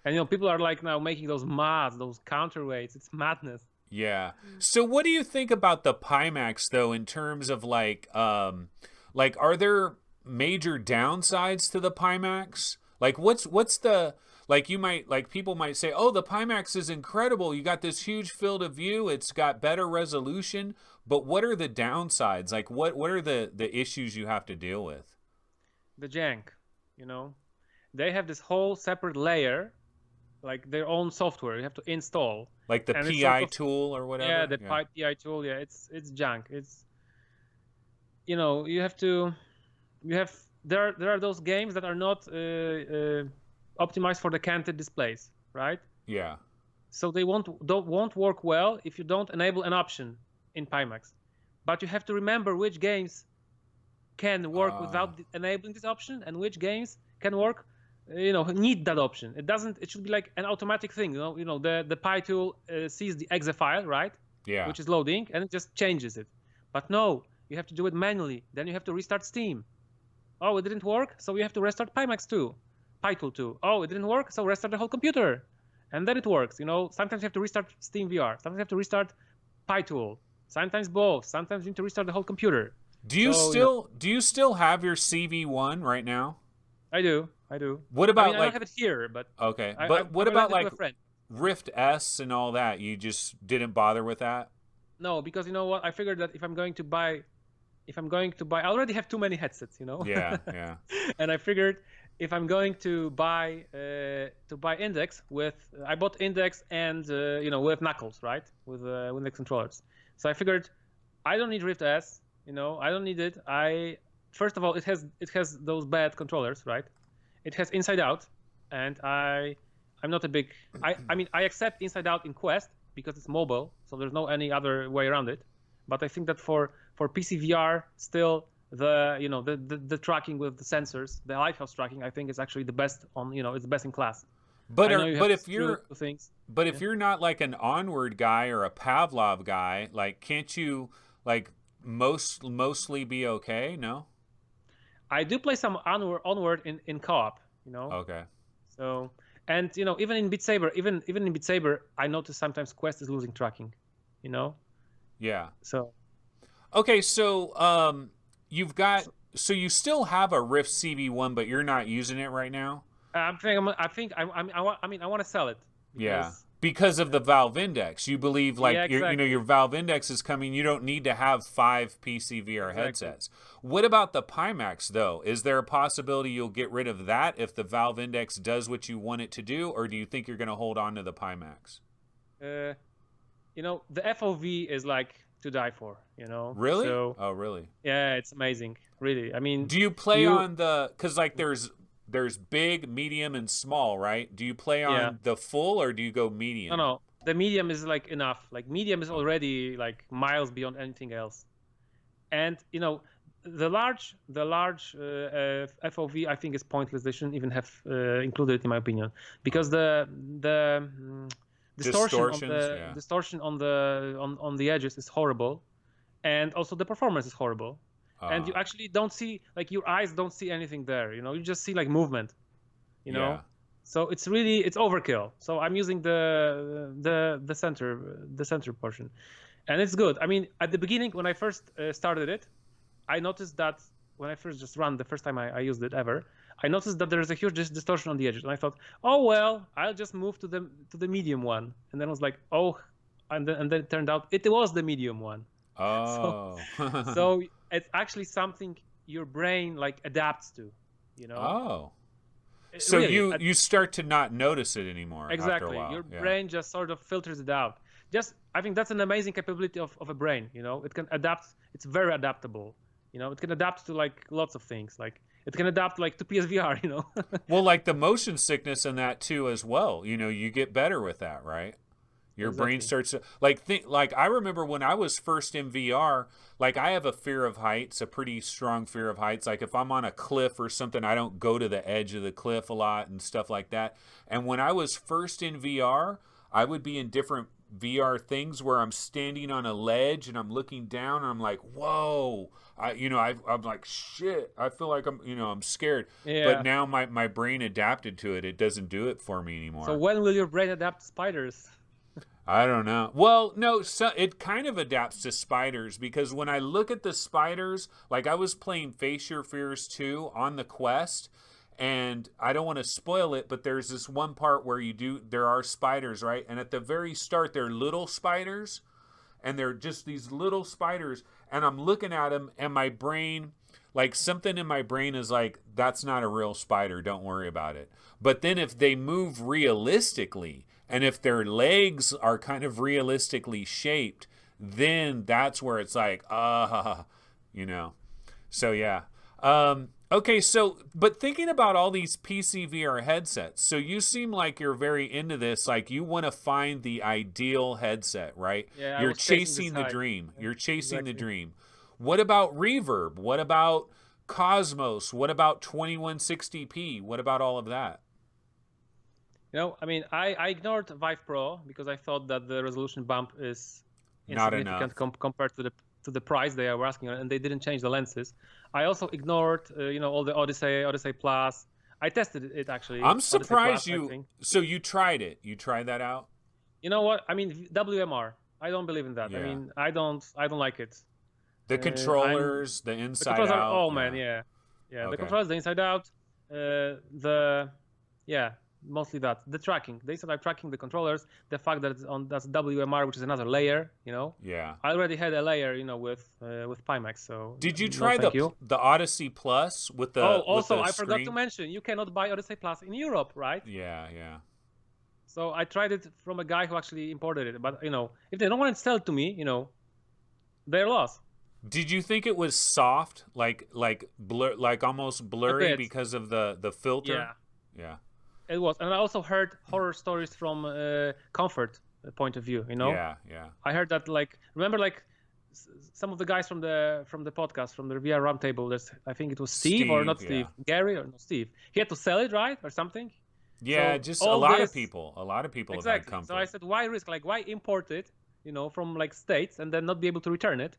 And people are like now making those mods, those counterweights. It's madness.
Yeah. So what do you think about the Pimax though, in terms of like are there major downsides to the Pimax? Like what's the, like people might say, oh, the Pimax is incredible. You got this huge field of view. It's got better resolution. But what are the downsides? Like what are the issues you have to deal with?
The jank, they have this whole separate layer, like their own software you have to install,
like the PI tool or whatever.
Yeah, the PI tool. Yeah, it's junk. It's you have there are those games that are not optimized for the canted displays, right?
Yeah.
So they won't work well if you don't enable an option in Pimax. But you have to remember which games can work without enabling this option, and which games can work, need that option. It should be like an automatic thing. The Pi tool sees the exe file, right?
Yeah.
Which is loading, and it just changes it. But no, you have to do it manually. Then you have to restart Steam. Oh, it didn't work, so you have to restart Pimax too, Pi tool too. Oh, it didn't work, so restart the whole computer, and then it works. Sometimes you have to restart Steam VR. Sometimes you have to restart Pi tool. Sometimes both. Sometimes you need to restart the whole computer.
Do you still have your CV1 right now?
I do.
What about
I don't have it here, but
okay.
But
what about like
a friend.
Rift S and all that? You just didn't bother with that?
No, because you know what? I figured that if I'm going to buy, I already have too many headsets,
Yeah, yeah.
And I figured if I'm going to buy Index I bought Index and with Knuckles, right? With Index controllers. So I figured I don't need Rift S. I don't need it. First of all, it has those bad controllers, right? It has inside out, and I'm not a big. I accept inside out in Quest because it's mobile, so there's no any other way around it. But I think that for PC VR, still the tracking with the sensors, the lighthouse tracking, I think is actually the best it's the best in class.
But if you're not like an Onward guy or a Pavlov guy, like can't you like mostly be okay? No.
I do play some Onward in co-op,
Okay.
So, and even in Beat Saber, even in Beat Saber, I notice sometimes Quest is losing tracking,
Yeah.
So.
Okay, so so you still have a Rift CV1, but you're not using it right now.
I want to sell it.
Because of the Valve Index. You believe
exactly.
your Valve Index is coming. You don't need to have 5 PC VR headsets. What about the Pimax though? Is there a possibility you'll get rid of that if the Valve Index does what you want it to do, or do you think you're going to hold on to the Pimax?
The FOV is like to die for.
Really?
So,
oh, really?
Yeah, it's amazing. Really. I mean,
do you play on because like there's big, medium, and small, right? Do you play on the full or do you go medium?
No. The medium is like enough. Like medium is already like miles beyond anything else. And the large FOV I think is pointless. They shouldn't even have included it in my opinion, because the distortion on the edges is horrible, and also the performance is horrible. And you actually don't see, like, your eyes don't see anything there, you just see like movement, so it's overkill. So I'm using the center portion, and it's good. I mean, at the beginning when I first started it, I noticed that when I first just ran the first time I used it ever, I noticed that there's a huge distortion on the edges, and I thought, oh well, I'll just move to the medium one, and then I was like, oh, and then it turned out it was the medium one.
Oh.
So it's actually something your brain like adapts to,
Oh. So really, you start to not notice it anymore.
Exactly.
After a while.
Your brain just sort of filters it out. I think that's an amazing capability of a brain. It can adapt. It's very adaptable. It can adapt to like lots of things. Like it can adapt like to PSVR.
Well, like the motion sickness and that too as well. You get better with that, right? Your brain starts to like I remember when I was first in VR, like I have a fear of heights, a pretty strong fear of heights. Like if I'm on a cliff or something, I don't go to the edge of the cliff a lot and stuff like that. And when I was first in VR, I would be in different VR things where I'm standing on a ledge and I'm looking down and I'm like, whoa, I'm like, shit, I feel like I'm scared.
Yeah.
But now my brain adapted to it. It doesn't do it for me anymore.
So when will your brain adapt to spiders?
I don't know. Well, no, so it kind of adapts to spiders, because when I look at the spiders, like I was playing Face Your Fears 2 on the Quest, and I don't want to spoil it, but there's this one part where there are spiders, right? And at the very start, they're little spiders, and they're just these little spiders, and I'm looking at them, and my brain, like something in my brain is like, that's not a real spider, don't worry about it. But then if they move realistically, and if their legs are kind of realistically shaped, then that's where it's like, So yeah. Okay, so, but thinking about all these PC VR headsets, so you seem like you're very into this, like you want to find the ideal headset, right?
Yeah, I
You're
was chasing
chasing
this
the
high.
dream.
Yeah,
You're chasing the
exactly.
dream. What about Reverb? What about Cosmos? What about 2160p? What about all of that?
I mean, I ignored Vive Pro because I thought that the resolution bump is
Not enough.
insignificant compared to the price they were asking, and they didn't change the lenses. I also ignored, all the Odyssey Plus. I tested it actually,
I'm
Odyssey
surprised
Plus, I
you,
think.
so you tried it. You tried that out?
You know what? I mean, WMR. I don't believe in that. I
Yeah.
mean, I don't like it.
The
I'm
controllers, the
The
inside
controls are,
out.
oh man,
Yeah.
yeah. The
Okay.
controls, the inside out, the yeah, mostly that. The tracking. They said I'm tracking the controllers. The fact that that's WMR, which is another layer.
Yeah.
I already had a layer, with Pimax. So
Did you
no,
try
thank you.
the Odyssey Plus with
Oh,
the
also I forgot to
screen?
mention you cannot buy Odyssey Plus in Europe, right?
Yeah, yeah.
So I tried it from a guy who actually imported it. But if they don't want to sell it to me, they're lost.
Did you think it was soft, like blur, like almost
A
blurry
bit,
because of the filter?
yeah.
Yeah.
It was, and I also heard horror stories from comfort point of view.
Yeah, yeah.
I heard that, like, remember, like, some of the guys from the podcast, from the VR Roundtable. I think it was Steve, or not
Yeah.
Steve, Gary, or no Steve. He had to sell it, right, or something.
Yeah,
So
just
all
a lot of
this,
people. A lot of people have had
exactly.
comfort.
So I said, why risk? Like, why import it, from like states and then not be able to return it?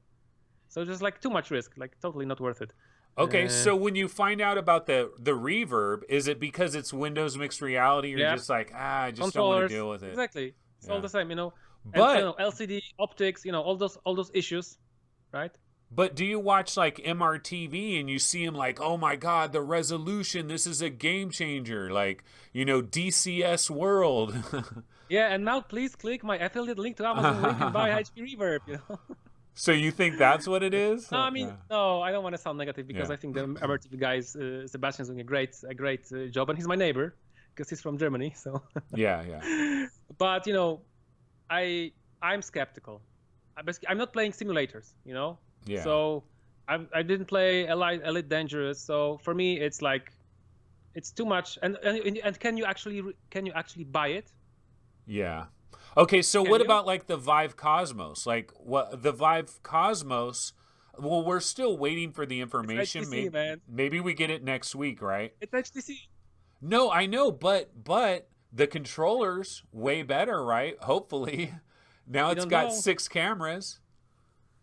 So just like too much risk, like totally not worth it.
Okay, so when you find out about the reverb, is it because it's Windows mixed reality, or
Yeah,
just like, I just don't want
controllers,
to deal with it?
exactly. It's all the same, And
But
LCD optics, all those issues, right?
But do you watch like MRTV and you see him like, oh my God, the resolution, this is a game changer. Like, DCS World.
Yeah, and now please click my affiliate link to Amazon link and buy HP Reverb.
So you think that's what it is?
No, I mean, no, I don't want to sound negative because
Yeah.
I think the MRTV guys, Sebastian's doing a great job, and he's my neighbor because he's from Germany. So
Yeah, yeah.
But I'm skeptical. I'm not playing simulators,
Yeah.
So I didn't play Elite Dangerous. So for me, it's like it's too much. And can you actually buy it?
Yeah. Okay, so
Can
what
you?
about like the Vive Cosmos? Like what the Vive Cosmos? Well, we're still waiting for the information.
HTC,
Maybe,
man.
maybe we get it next week, right?
It's HTC.
No, I know, but the controller's way better, right? Hopefully. Now it's
don't
got
know.
6 cameras.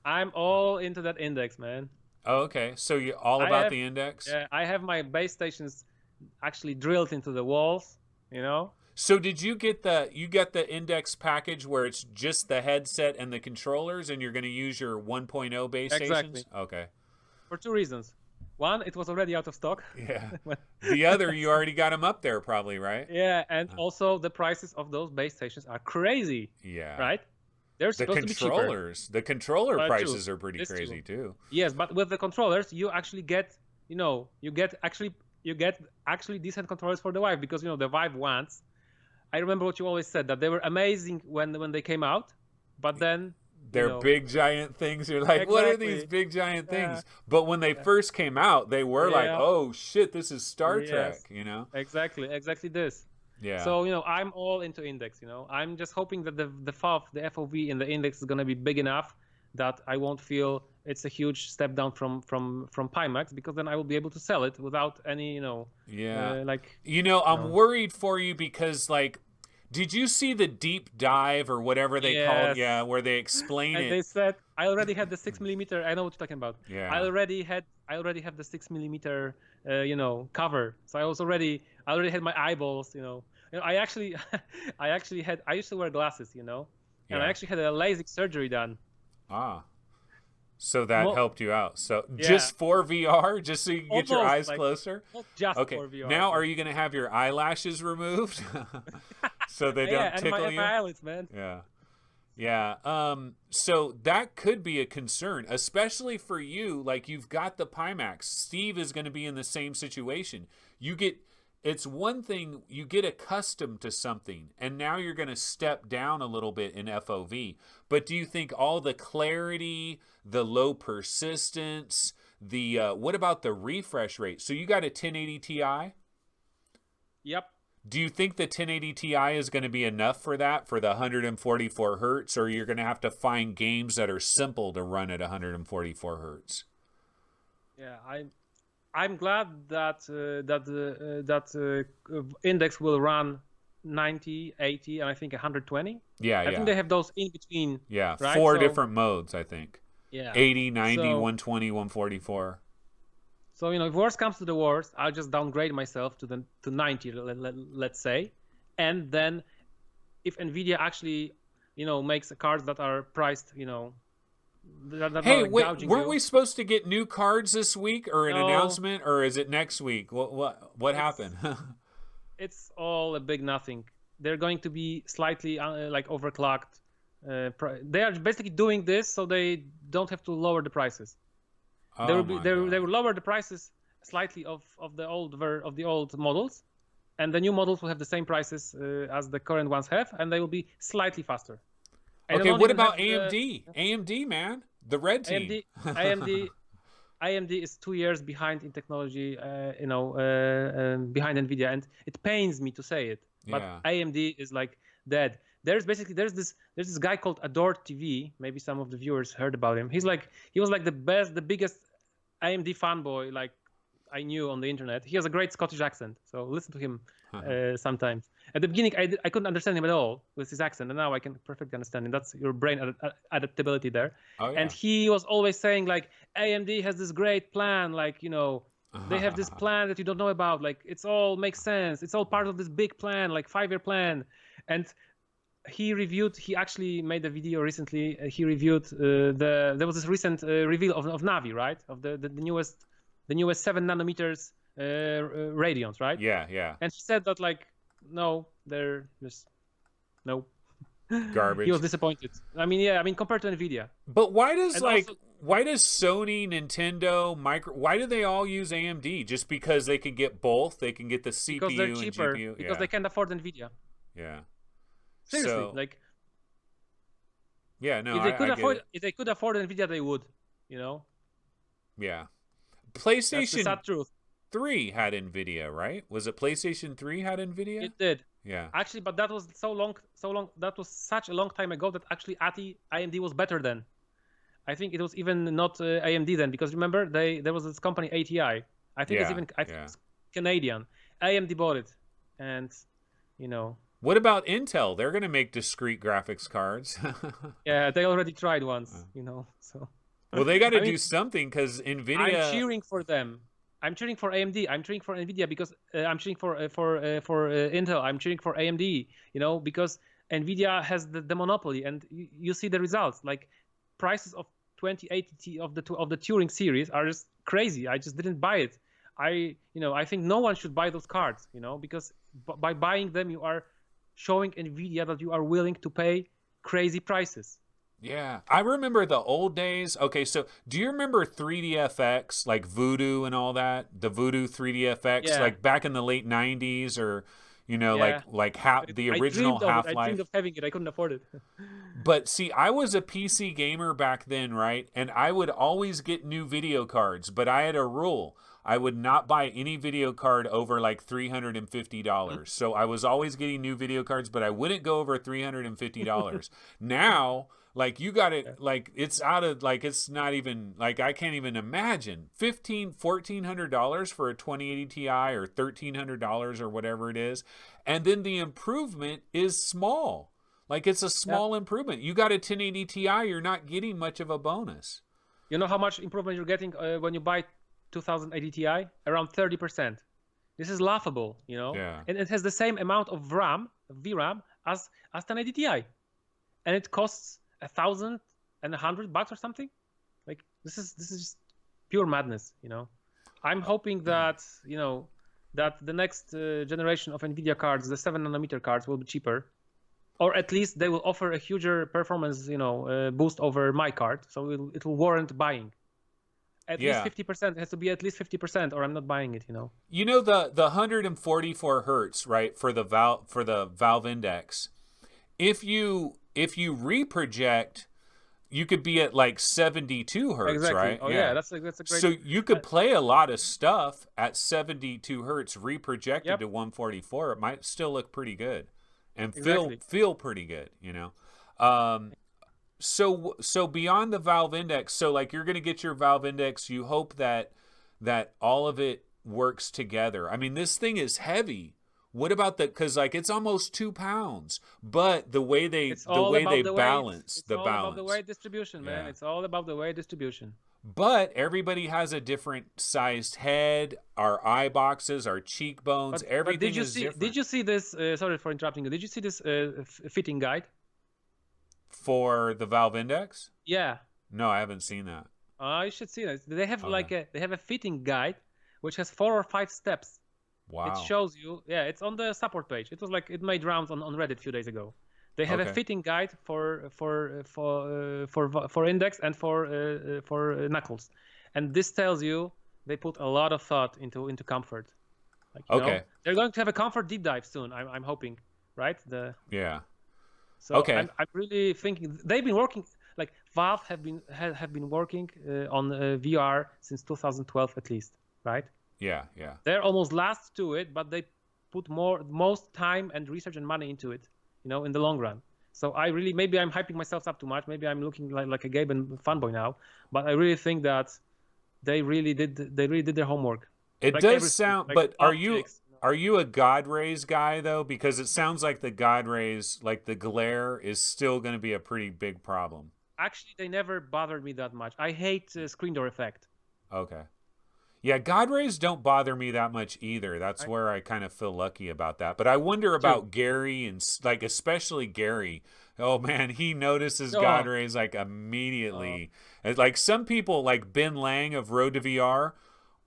I'm all into that index, man.
Oh, okay. So you're all
I
about
have-
the index?
Yeah, I have my base stations actually drilled into the walls.
So did you get the index package where it's just the headset and the controllers, and you're going to use your 1.0 base
Exactly.
stations? Okay.
For 2 reasons. One, it was already out of stock.
Yeah. The other, you already got them up there probably, right?
Yeah, and also the prices of those base stations are crazy.
Yeah.
Right? They're
The
supposed to be cheaper.
the controller
True.
prices are pretty
It's
crazy too.
Yes, but with the controllers, you actually get, you get actually decent controllers for the Vive, because the Vive ones. I remember what you always said, that they were amazing when they came out, but then
They're big giant things. You're like, what are
Exactly.
these big giant
Yeah.
things? But when they first came out, they were like,
Yeah.
oh shit, this is Star
Yes.
Trek,
exactly this.
Yeah.
So I'm all into index. I'm just hoping that the FOV in the index is gonna be big enough that I won't feel it's a huge step down from Pimax, because then I will be able to sell it without any
Yeah.
like.
I'm worried for you because, like, did you see the deep dive or whatever they called?
Yes.
Yeah, where they explain
And
it.
they said I already had the 6mm. I know what you're talking about.
Yeah.
I already have the 6mm, cover. So I already had my eyeballs. I actually, I used to wear glasses. And
Yeah.
I actually had a LASIK surgery done.
Ah. So that
Well,
helped you out. So
yeah.
just for VR, just so you can get your
Almost,
eyes
like,
closer?
Not just
Okay.
for VR.
Now, are you going to have your eyelashes removed so they
yeah,
don't
and
tickle
my
you?
eyelids, man.
Yeah. Yeah. So that could be a concern, especially for you. Like, you've got the Pimax. Steve is going to be in the same situation. It's one thing, you get accustomed to something, and now you're going to step down a little bit in FOV. But do you think all the clarity, the low persistence, what about the refresh rate? So you got a 1080 Ti?
Yep.
Do you think the 1080 Ti is going to be enough for that, for the 144 hertz, or you're going to have to find games that are simple to run at 144 hertz?
Yeah, I'm glad that Index will run 90, 80, and I think 120.
Yeah,
I think they have those in between.
Yeah,
right?
4 different modes, I think.
Yeah.
80, 90, 120, 144.
So, if worst comes to the worst, I'll just downgrade myself to 90, let's say. And then if NVIDIA actually, makes cards that are priced,
hey, wait, weren't we supposed to get new cards this week, or an announcement, or is it next week? What happened?
It's all a big nothing. They're going to be slightly overclocked. They are basically doing this so they don't have to lower the prices. They will lower the prices slightly of the old models, and the new models will have the same prices as the current ones have, and they will be slightly faster. And
okay, what about AMD? AMD, man, the red team.
AMD is 2 years behind in technology, behind NVIDIA, and it pains me to say it, but AMD is like dead. There's this guy called Adore TV. Maybe some of the viewers heard about him. He was like the biggest AMD fanboy like I knew on the internet. He has a great Scottish accent, so listen to him sometimes. At the beginning, I couldn't understand him at all with his accent, and now I can perfectly understand him. That's your brain adaptability there.
Oh, yeah.
And he was always saying like AMD has this great plan, like they have this plan that you don't know about. Like it's all makes sense. It's all part of this big plan, like 5-year plan. And he actually made a video recently. He reviewed there was this recent reveal of Navi, right? Of the newest 7 nanometers Radeons, right?
Yeah.
And he said that like, no, they're just no
garbage.
He was disappointed. I mean, compared to NVIDIA.
But why does Sony, Nintendo, why do they all use AMD? Just because they can get both? They can get the CPU
because they're cheaper,
and GPU?
Because they can't afford NVIDIA.
Yeah.
Seriously, like.
Yeah, no.
If they could afford NVIDIA, they would.
Yeah. PlayStation.
That's the sad truth.
3 had NVIDIA, right? Was it PlayStation 3 had NVIDIA?
It did.
Yeah.
Actually, but that was so long. That was such a long time ago that actually AMD was better then. I think it was even not AMD then, because remember there was this company ATI. I think it's Canadian. AMD bought it, and
What about Intel? They're going to make discrete graphics cards.
Yeah, they already tried once, so.
Well, they got to do something because NVIDIA.
I'm cheering for them. I'm cheering for AMD. I'm cheering for NVIDIA because I'm cheering for Intel. I'm cheering for AMD. Because NVIDIA has the monopoly, and you see the results. Like prices of 2080 of the Turing series are just crazy. I just didn't buy it. I think no one should buy those cards. Because by buying them, you are showing NVIDIA that you are willing to pay crazy prices.
Yeah, I remember the old days. Okay, so do you remember 3DFX, like Voodoo and all that? The Voodoo 3DFX, like back in the late 90s, or the original Half-Life.
I dreamed of having it. I couldn't afford it.
But see, I was a PC gamer back then, right? And I would always get new video cards, but I had a rule. I would not buy any video card over like $350. So I was always getting new video cards, but I wouldn't go over $350. Now, like you got it, like it's out of, like it's not even, like I can't even imagine $1,400 for a 2080 Ti or $1,300 or whatever it is. And then the improvement is small. Like it's a small improvement. You got a 1080 Ti, you're not getting much of a bonus.
You know how much improvement you're getting when you buy 2080 Ti? Around 30%. This is laughable,
Yeah.
And it has the same amount of VRAM as 1080 Ti, and it costs $1,100 or something. Like this is just pure madness, I'm hoping that that the next generation of NVIDIA cards, the 7 nanometer cards, will be cheaper, or at least they will offer a huger performance, boost over my card, so it will warrant buying. At least 50%. It has to be at least 50%, or I'm not buying it.
The 144 hertz, right, for the Valve Index. If you reproject, you could be at like 72 hertz,
Exactly.
right?
Oh yeah, that's a great.
So you could play a lot of stuff at 72 hertz reprojected
Yep.
to 144. It might still look pretty good and
Exactly.
feel pretty good, you know. So beyond the Valve Index, so like you're going to get your Valve Index, you hope that all of it works together. I mean, this thing is heavy. What about because like it's almost 2 pounds, but the way they balance
it's all about the weight distribution, man. It's all about the weight distribution.
But everybody has a different sized head, our eye boxes, our cheekbones, everything is different.
Did you see this? Sorry for interrupting you. Did you see this fitting guide
for the Valve Index?
Yeah.
No, I haven't seen that.
You should see it. They have they have a fitting guide which has 4 or 5 steps.
Wow.
It shows you. Yeah, it's on the support page. It was like it made rounds on Reddit a few days ago. They have a fitting guide for Index and for Knuckles, and this tells you they put a lot of thought into comfort. Like, you know, they're going to have a comfort deep dive soon. I'm hoping, right? So I'm really thinking they've been working. Like Valve have been working on VR since 2012 at least, right?
Yeah.
They're almost last to it, but they put most time and research and money into it, you know, in the long run. So maybe I'm hyping myself up too much. Maybe I'm looking like a Gabe and fanboy now, but I really think that they really did their homework.
It like does sound, like, but are you a God rays guy though? Because it sounds like the God rays, like the glare, is still going to be a pretty big problem.
Actually, they never bothered me that much. I hate screen door effect.
Okay. Yeah, God rays don't bother me that much either. That's where I kind of feel lucky about that. But I wonder about Gary and like especially Gary. Oh man, he notices God rays like immediately. Like some people, like Ben Lang of Road to VR,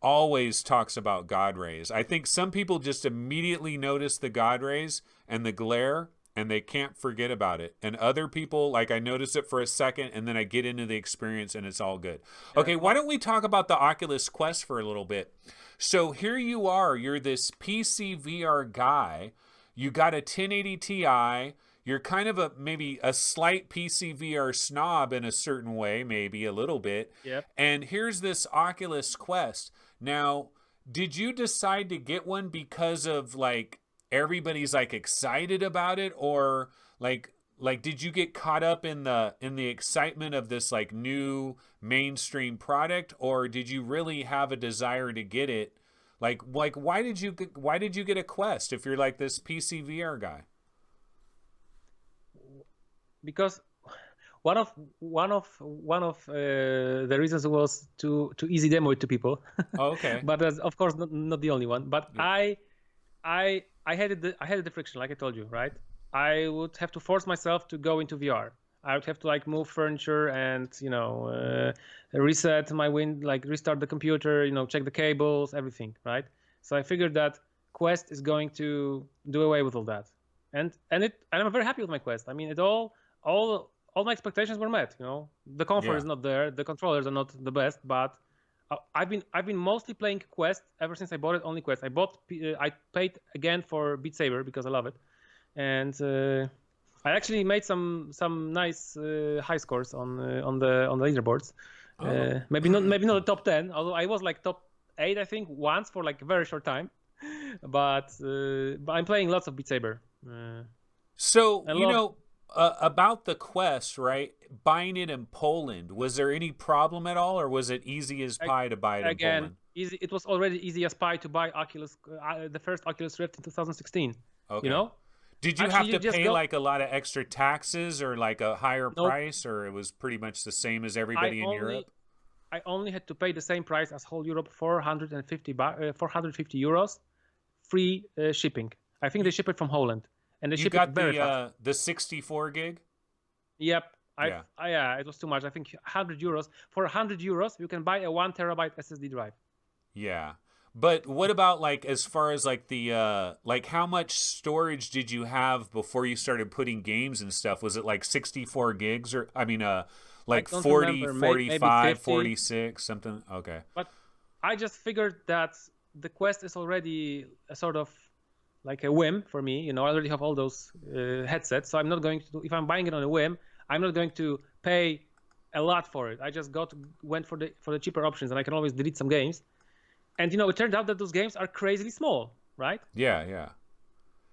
always talks about God rays. I think some people just immediately notice the God rays and the glare, and they can't forget about it. And other people, like I notice it for a second, and then I get into the experience, and it's all good. Okay, why don't we talk about the Oculus Quest for a little bit? So here you are. You're this PC VR guy. You got a 1080 Ti. You're kind of maybe a slight PC VR snob in a certain way, maybe a little bit.
Yep.
And here's this Oculus Quest. Now, did you decide to get one because of like everybody's like excited about it, or like did you get caught up in the excitement of this like new mainstream product, or did you really have a desire to get it? Like why did you get a Quest if you're like this PC VR guy?
Because one of the reasons was to easy demo it to people.
Oh, okay.
But that's of course not the only one. But yeah. I had the friction, like I told you, right? I would have to force myself to go into VR. I would have to like move furniture and reset my restart the computer, check the cables, everything, right? So I figured that Quest is going to do away with all that, and I'm very happy with my Quest. I mean, all my expectations were met. The comfort is not there, the controllers are not the best, but I've been mostly playing Quest ever since I bought it. Only Quest. I paid again for Beat Saber because I love it, and I actually made some nice high scores on the leaderboards. Oh. Maybe not the top 10, although I was like top 8 I think once for like a very short time. But I'm playing lots of Beat Saber.
About the Quest, right? Buying it in Poland, was there any problem at all, or was it easy as pie to buy it in Poland?
Easy. It was already easy as pie to buy Oculus, the first Oculus Rift in 2016.
Okay. Did you have to pay like a lot of extra taxes or like a higher price, or it was pretty much the same as everybody in Europe?
I only had to pay the same price as whole Europe, 450 euros, free shipping. I think they ship it from Holland. And
you got the 64 gig?
Yep. It was too much. I think 100 euros. For 100 euros, you can buy a 1 terabyte SSD drive.
Yeah. But what about like as far as like the like how much storage did you have before you started putting games and stuff? Was it like 64 gigs or like 40, 45, 46, something? Okay.
But I just figured that the Quest is already a sort of like a whim for me. I already have all those headsets, so I'm not going to. If I'm buying it on a whim, I'm not going to pay a lot for it. I just went for the cheaper options, and I can always delete some games. And it turned out that those games are crazily small, right?
Yeah, yeah.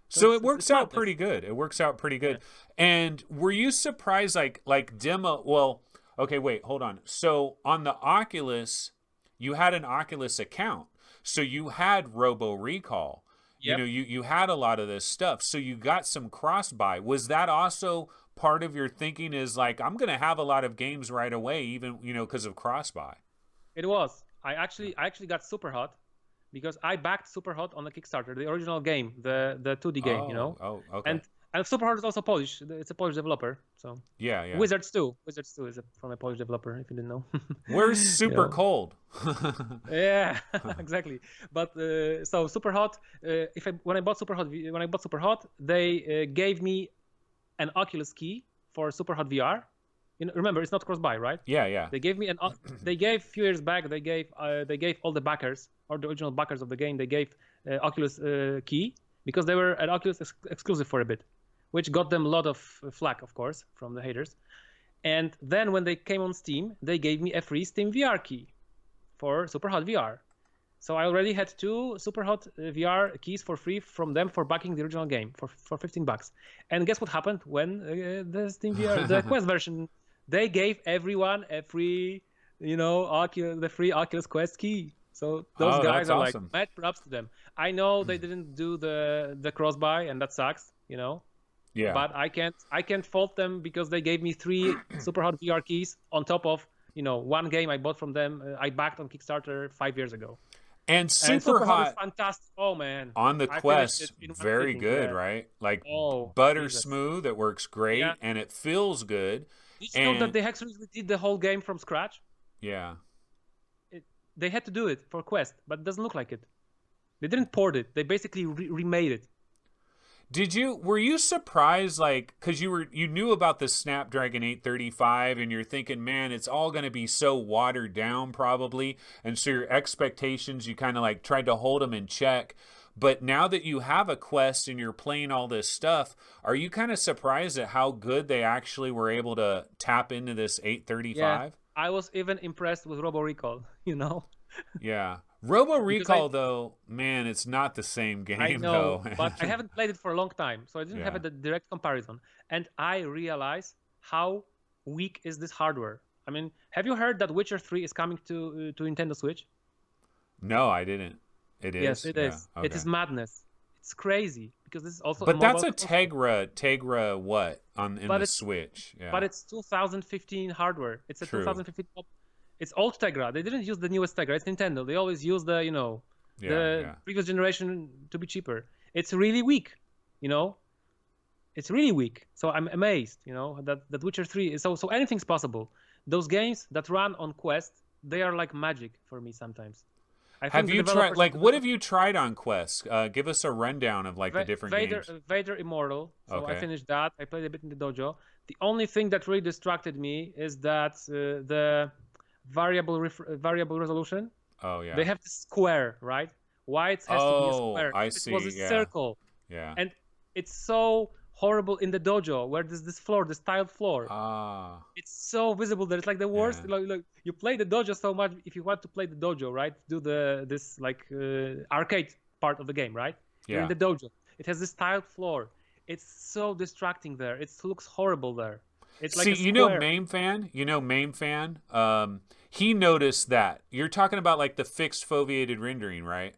So it works out pretty good. It works out pretty good. Yeah. And were you surprised, like demo? Well, okay, wait, hold on. So on the Oculus, you had an Oculus account, so you had Robo Recall. Yep. You had a lot of this stuff, so you got some cross buy. Was that also part of your thinking? Is like, I'm going to have a lot of games right away, even because of cross buy? It
was. I actually got Superhot because I backed Superhot on the Kickstarter, the original game, the 2D game.
Oh, okay.
And Superhot is also Polish. It's a Polish developer. So
yeah.
Wizards 2 is from a Polish developer, if you didn't know.
We're super cold.
Yeah, exactly. But so Superhot, when I bought Superhot, they gave me an Oculus key for Superhot VR. Remember, it's not cross-buy, right?
Yeah.
They gave me they gave a few years back. They gave all the backers, or the original backers of the game. They gave Oculus key because they were an Oculus exclusive for a bit, which got them a lot of flack, of course, from the haters. And then when they came on Steam, they gave me a free Steam VR key for Superhot VR. So I already had 2 Superhot VR keys for free from them for backing the original game for $15. And guess what happened when the Steam VR, the Quest version, they gave everyone a free, the free Oculus Quest key. So those guys are awesome. Like, mad props to them. I know they didn't do the cross buy, and that sucks,
Yeah.
But I can't fault them because they gave me 3 Superhot VR keys on top of one game I bought from them. I backed on Kickstarter 5 years ago.
And Superhot
is fantastic. Oh man!
On the Quest, very good, right? Like butter smooth. It works great, and it feels good.
Did you know that they actually did the whole game from scratch?
Yeah.
They had to do it for Quest, but it doesn't look like it. They didn't port it. They basically remade it.
Were you surprised, because you knew about the Snapdragon 835 and you're thinking, man, it's all going to be so watered down probably, and so your expectations, you kind of tried to hold them in check. But now that you have a Quest and you're playing all this stuff, are you kind of surprised at how good they actually were able to tap into this 835?
Yeah, I was even impressed with Robo Recall,
Yeah. Robo Recall, though, man, it's not the same game,
I know, but I haven't played it for a long time, so I didn't have a direct comparison. And I realized how weak is this hardware. I mean, have you heard that Witcher 3 is coming to Nintendo Switch?
No, I didn't. It is?
Yes, it is.
Okay.
It is madness. It's crazy because this is also.
But that's a Tegra what in the Switch? Yeah.
But it's 2015 hardware. It's a 2015. It's old Tegra. They didn't use the newest Tegra. It's Nintendo. They always use the previous generation to be cheaper. It's really weak. It's really weak. So I'm amazed. That Witcher 3 is so anything's possible. Those games that run on Quest, they are like magic for me sometimes.
Have you tried? What have you tried on Quest? Give us a rundown of the different games.
Vader Immortal. So I finished that. I played a bit in the dojo. The only thing that really distracted me is that the variable resolution.
Oh yeah.
They have the square, right? Why it has to be a square?
I see.
It was a circle.
Yeah.
And it's so horrible in the dojo where there's this tiled floor. It's so visible that it's like the worst. Yeah. You play the dojo so much. If you want to play the dojo, right? Do this arcade part of the game, right?
Yeah.
You're in the dojo. It has this tiled floor. It's so distracting there. It looks horrible there. It's like
MAME fan. He noticed that. You're talking about the fixed foveated rendering, right?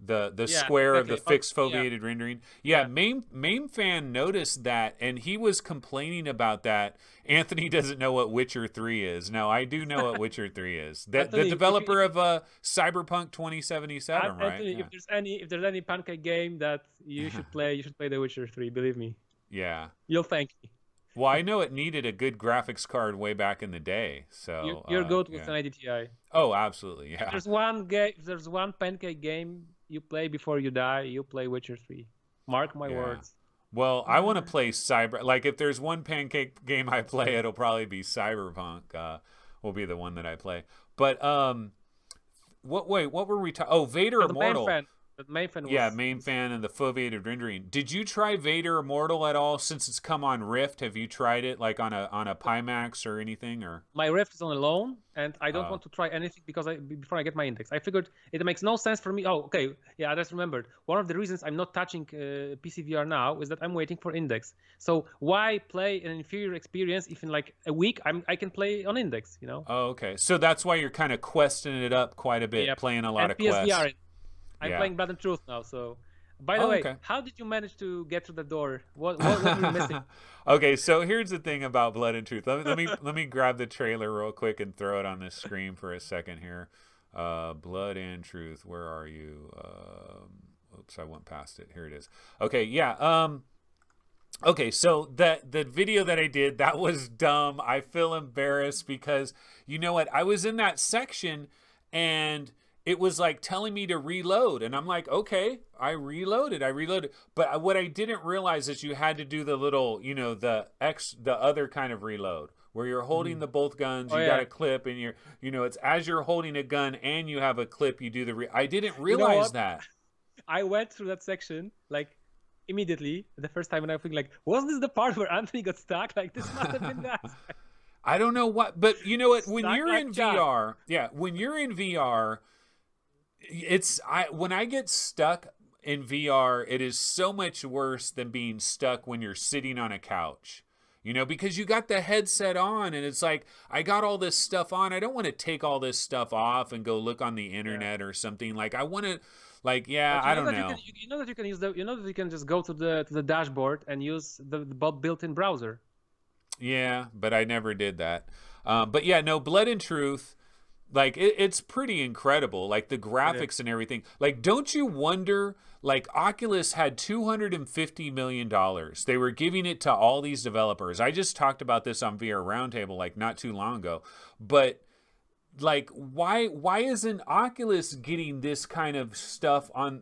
The square of the fixed foveated rendering. Yeah, MAME fan noticed that, and he was complaining about that. Anthony doesn't know what Witcher 3 is. No, I do know what Witcher 3 is. The developer of Cyberpunk 2077, right?
Anthony, yeah. If there's any pancake game that you should play, you should play The Witcher 3. Believe me.
Yeah.
You'll thank me.
Well, I know it needed a good graphics card way back in the day, so
you're good with an 80 Ti.
Oh, absolutely, yeah.
If there's one pancake game you play before you die, you play Witcher 3. Mark my words.
Well, I want to play if there's one pancake game I play, it'll probably be Cyberpunk. Will be the one that I play. But what were we talking? Oh, Vader Immortal.
But main fan was...
Yeah, main fan and the foveated rendering. Did you try Vader Immortal at all since it's come on Rift? Have you tried it like on a Pimax or anything? Or
my Rift is on a loan, and I don't want to try anything before I get my index. I figured it makes no sense for me. Oh, okay. Yeah, I just remembered. One of the reasons I'm not touching PC VR now is that I'm waiting for index. So why play an inferior experience if in like a week I can play on index, you know?
Oh, okay. So that's why you're kind of questing it up quite a bit, playing a lot of Quest.
I'm playing Blood and Truth now, so... By the way, how did you manage to get through the door? What were you missing?
Okay, so here's the thing about Blood and Truth. Let me grab the trailer real quick and throw it on the screen for a second here. Blood and Truth, where are you? Oops, I went past it. Here it is. Okay, yeah. Okay, so the video that I did, that was dumb. I feel embarrassed because, you know what? I was in that section and it was like telling me to reload, and I'm like, okay, I reloaded. But what I didn't realize is you had to do the little, you know, the other kind of reload where you're holding the both guns, you got a clip, and you're, you know, it's as you're holding a gun and you have a clip, you do the I didn't realize that.
I went through that section like immediately the first time, and I think like, wasn't this the part where Anthony got stuck? Like, this must have been that.
I don't know what, but you know what? When you're in VR, when you're in VR. When I get stuck in VR, it is so much worse than being stuck when you're sitting on a couch, you know, because you got the headset on and it's like, I got all this stuff on. I don't want to take all this stuff off and go look on the internet or something. Like I want to, like, I don't know.
You know that you can use you know that you can just go to the dashboard and use the built-in browser.
Yeah, but I never did that. But yeah, no, Blood and Truth. Like, it's pretty incredible, like the graphics and everything. Like, don't you wonder, like, Oculus had $250 million. They were giving it to all these developers. I just talked about this on VR Roundtable, like, not too long ago. But, like, why isn't Oculus getting this kind of stuff on,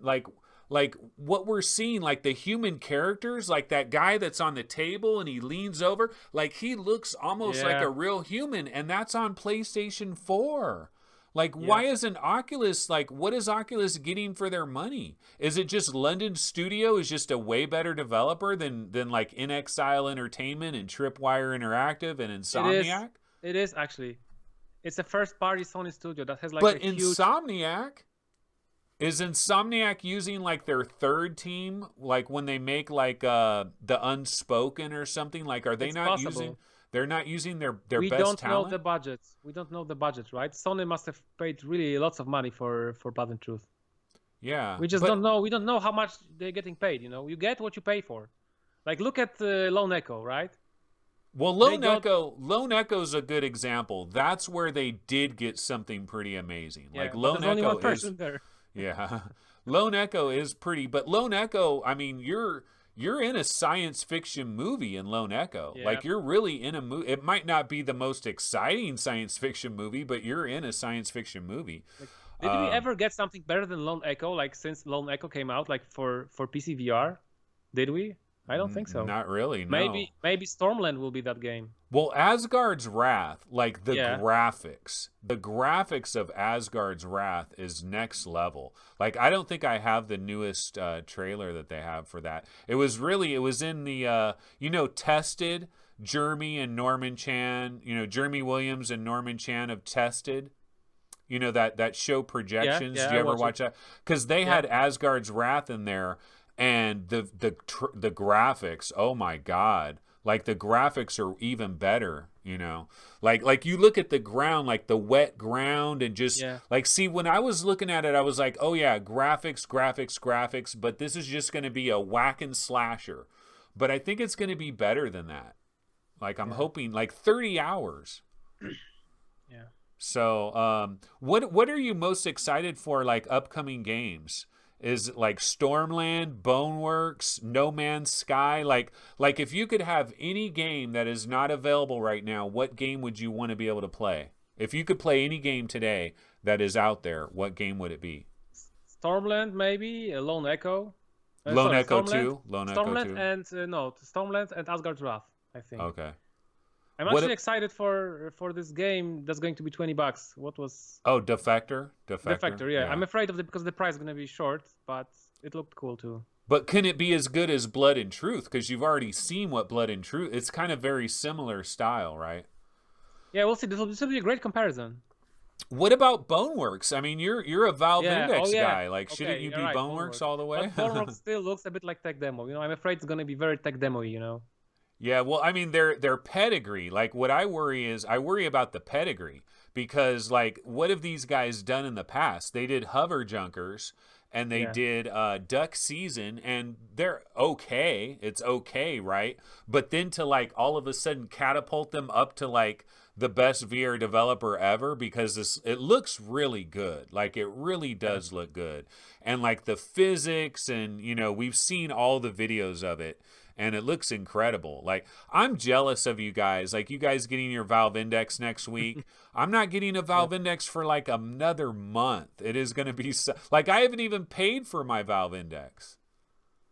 like what we're seeing, like the human characters, like that guy that's on the table and he leans over, like he looks almost like a real human, and that's on PlayStation 4. Like, why isn't Oculus, like, what is Oculus getting for their money? Is it just London Studio is just a way better developer than like InXile Entertainment and Tripwire Interactive and Insomniac?
It is actually. It's a first-party Sony studio that has like
a huge... Insomniac... Is Insomniac using like their third team, like when they make like the Unspoken or something? Like, are they not using? They're not using their best talent.
We don't know the budgets. We don't know the budget, right? Sony must have paid really lots of money for Blood and Truth.
Yeah,
we just don't know. We don't know how much they're getting paid. You know, you get what you pay for. Like, look at Lone Echo, right?
Well, Lone Echo's a good example. That's where they did get something pretty amazing.
Yeah,
like Lone
Echo
only one
person is there.
Yeah, Lone Echo is pretty, but Lone Echo, I mean, you're in a science fiction movie in Lone Echo. Yeah. Like, you're really in a movie. It might not be the most exciting science fiction movie, but you're in a science fiction movie.
Like, did we ever get something better than Lone Echo? Like, since Lone Echo came out, like for PC VR, did we? I don't think so.
Not really, no.
Maybe Stormland will be that game.
Well, Asgard's Wrath, like the graphics of Asgard's Wrath is next level. Like, I don't think I have the newest trailer that they have for that. It was in the, Tested, Jeremy and Norman Chan, Jeremy Williams and Norman Chan of Tested. You know, that show Projections.
Yeah,
did you ever watch that? Because they had Asgard's Wrath in there. And the graphics, oh my God, like the graphics are even better, you know, like you look at the ground, like the wet ground, and just like, see, when I was looking at it, I was like, oh yeah, graphics, but this is just going to be a whack and slasher. But I think it's going to be better than that. Like, I'm hoping like 30 hours.
Yeah.
So, what are you most excited for, like, upcoming games? Is it like Stormland, Boneworks, No Man's Sky? Like if you could have any game that is not available right now, what game would you want to be able to play? If you could play any game today that is out there, what game would it be?
Stormland, maybe. Lone Echo.
Echo
Stormland and Asgard's Wrath, I think.
Okay.
I'm actually excited for this game that's going to be $20. What was?
Oh, Defector.
Defector. Yeah. I'm afraid of it because the price is going to be short, but it looked cool too.
But can it be as good as Blood and Truth? Because you've already seen what Blood and Truth. It's kind of very similar style, right?
Yeah, we'll see. This will be a great comparison.
What about Boneworks? I mean, you're a Valve Index guy. Like, shouldn't you be
right,
Boneworks all the way?
But Boneworks still looks a bit like tech demo. I'm afraid it's going to be very tech demo-y.
Yeah, well, I mean, their pedigree. Like, what I worry about the pedigree, because like, what have these guys done in the past? They did Hover Junkers, and they did Duck Season, and they're okay. It's okay, right? But then to like all of a sudden catapult them up to like the best VR developer ever, because it looks really good. Like, it really does look good. And like the physics, and we've seen all the videos of it, and it looks incredible. Like, I'm jealous of you guys. Like, you guys getting your Valve Index next week. I'm not getting a Valve Index for like another month. It is going to be like, I haven't even paid for my Valve Index.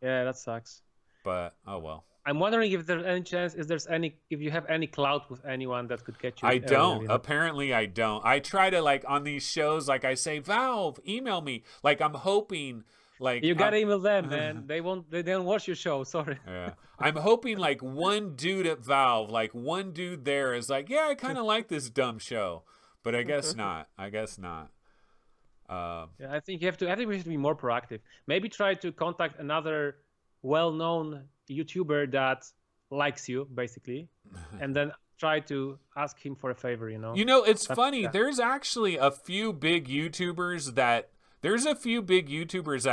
Yeah, that sucks.
But oh well.
I'm wondering if there's any chance, if you have any clout with anyone that could get you.
I don't. Apparently, I don't. I try to, like, on these shows, like, I say, Valve, email me. Like, I'm hoping, like,
you gotta email them, man. They don't watch your show. Sorry.
Yeah. I'm hoping like one dude at Valve, like one dude there is like, yeah, I kind of like this dumb show, but I guess not.
Yeah, I think we have to be more proactive. Maybe try to contact another well-known YouTuber that likes you, basically, and then try to ask him for a favor.
It's funny. There's actually a few big YouTubers that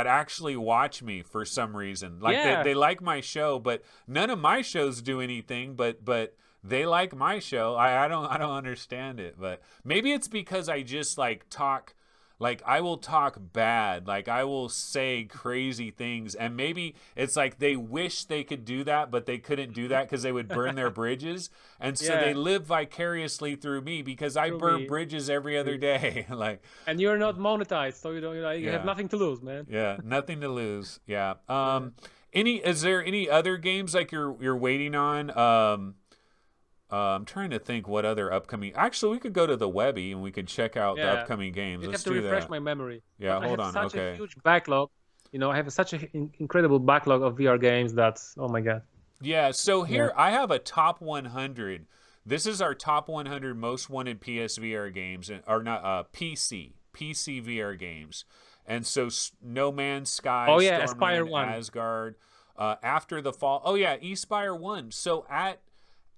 actually watch me for some reason. Like, they like my show, but none of my shows do anything. But they like my show. I don't understand it. But maybe it's because I just like talk. Like, I will talk bad. Like, I will say crazy things. And maybe it's like they wish they could do that, but they couldn't do that because they would burn their bridges. And so they live vicariously through me, because I burn bridges every other day. Like,
and you're not monetized, so you have nothing to lose, man.
Yeah, nothing to lose. Yeah. Is there any other games like you're waiting on? I'm trying to think what other upcoming. Actually, we could go to the Webby and we could check out the upcoming games.
Let's do that. Refresh my memory.
Yeah, hold on.
I have such a huge backlog. I have such an incredible backlog of VR games that's, oh my god.
Yeah. So here I have a top 100. This is our top 100 most wanted PSVR games, or not PC VR games. And so No Man's Sky, Stormland,
Aspire 1,
Asgard, After the Fall. Oh yeah, Espire 1. So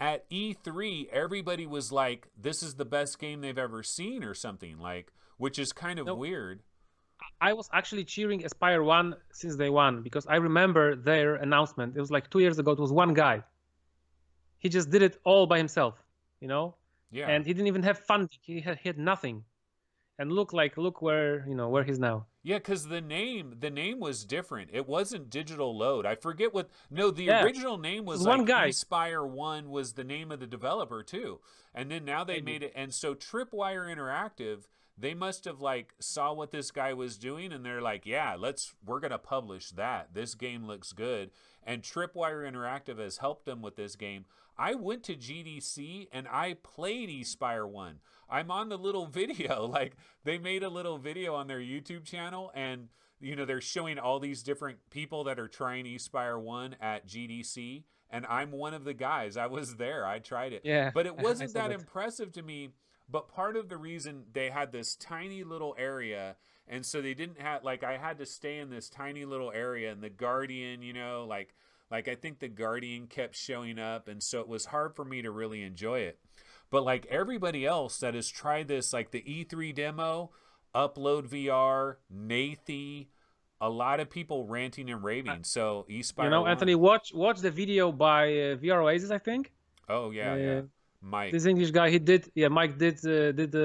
at E3, everybody was like, this is the best game they've ever seen or something, like, which is kind of weird.
I was actually cheering Aspire 1 since day one, because I remember their announcement. It was like 2 years ago. It was one guy. He just did it all by himself, Yeah. And he didn't even have funding. He had nothing. And look where he's now.
Yeah, because the name was different. It wasn't Digital Load. I forget what. No, the original name was like, one guy. Espire 1 was the name of the developer too, and then now they made it. And so Tripwire Interactive, they must have like saw what this guy was doing, and they're like, yeah, we're gonna publish that. This game looks good, and Tripwire Interactive has helped them with this game. I went to GDC and I played Espire 1. I'm on the little video. Like, they made a little video on their YouTube channel, and they're showing all these different people that are trying Espire 1 at GDC, and I'm one of the guys. I was there. I tried it.
Yeah.
But it wasn't that impressive to me. But part of the reason, they had this tiny little area, and so they didn't have, like, I had to stay in this tiny little area, and the Guardian, like I think the Guardian kept showing up, and so it was hard for me to really enjoy it. But like everybody else that has tried this, like the E3 demo, Upload VR, Nathy, a lot of people ranting and raving. So Espire 1.
Anthony, watch the video by VR Oasis, I think.
Oh yeah. Mike.
This English guy, Mike did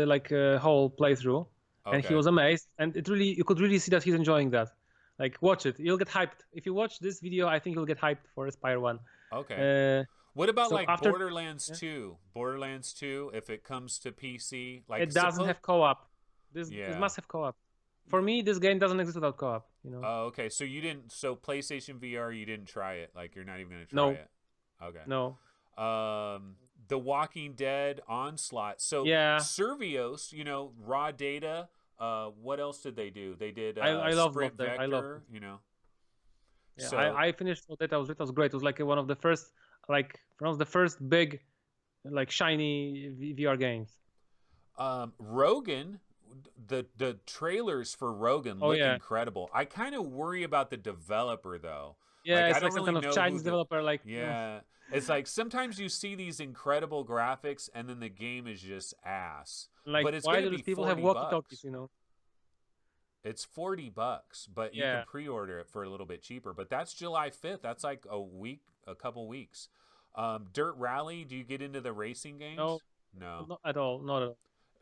like a whole playthrough, and he was amazed. And you could really see that he's enjoying that. Like, watch it. You'll get hyped. If you watch this video, I think you'll get hyped for Aspire 1.
Okay. What about Borderlands 2? Borderlands 2, if it comes to PC, like,
it doesn't have co-op. It must have co-op. For me, this game doesn't exist without co-op.
Oh, okay. So PlayStation VR, you didn't try it. Like, you're not even gonna try it. Okay.
No.
The Walking Dead Onslaught. So
Yeah,
Servios, you know, raw data. What else did they do? They did
I love
Sprint
that. I love it.
Vector. You know,
Yeah,
so
I finished all that. It was great. It was like one of the first, big, like shiny VR games.
Rogan, the trailers for Rogan
Oh
look
yeah,
incredible. I kind of worry about the developer though.
yeah.
Like I
It's like
don't
some
really
kind of
know who
Chinese
the
developer. Like,
yeah. It's like sometimes you see these incredible graphics and then the game is just ass.
like
But it's
why
gonna
do
be
these people have
40
walkie-talkies?
bucks. It's $40, but you
Yeah.
can pre-order it for a little bit cheaper. But that's July 5th. That's like a couple weeks. Dirt Rally, do you get into the racing games?
No,
No.
not at all. Not at all.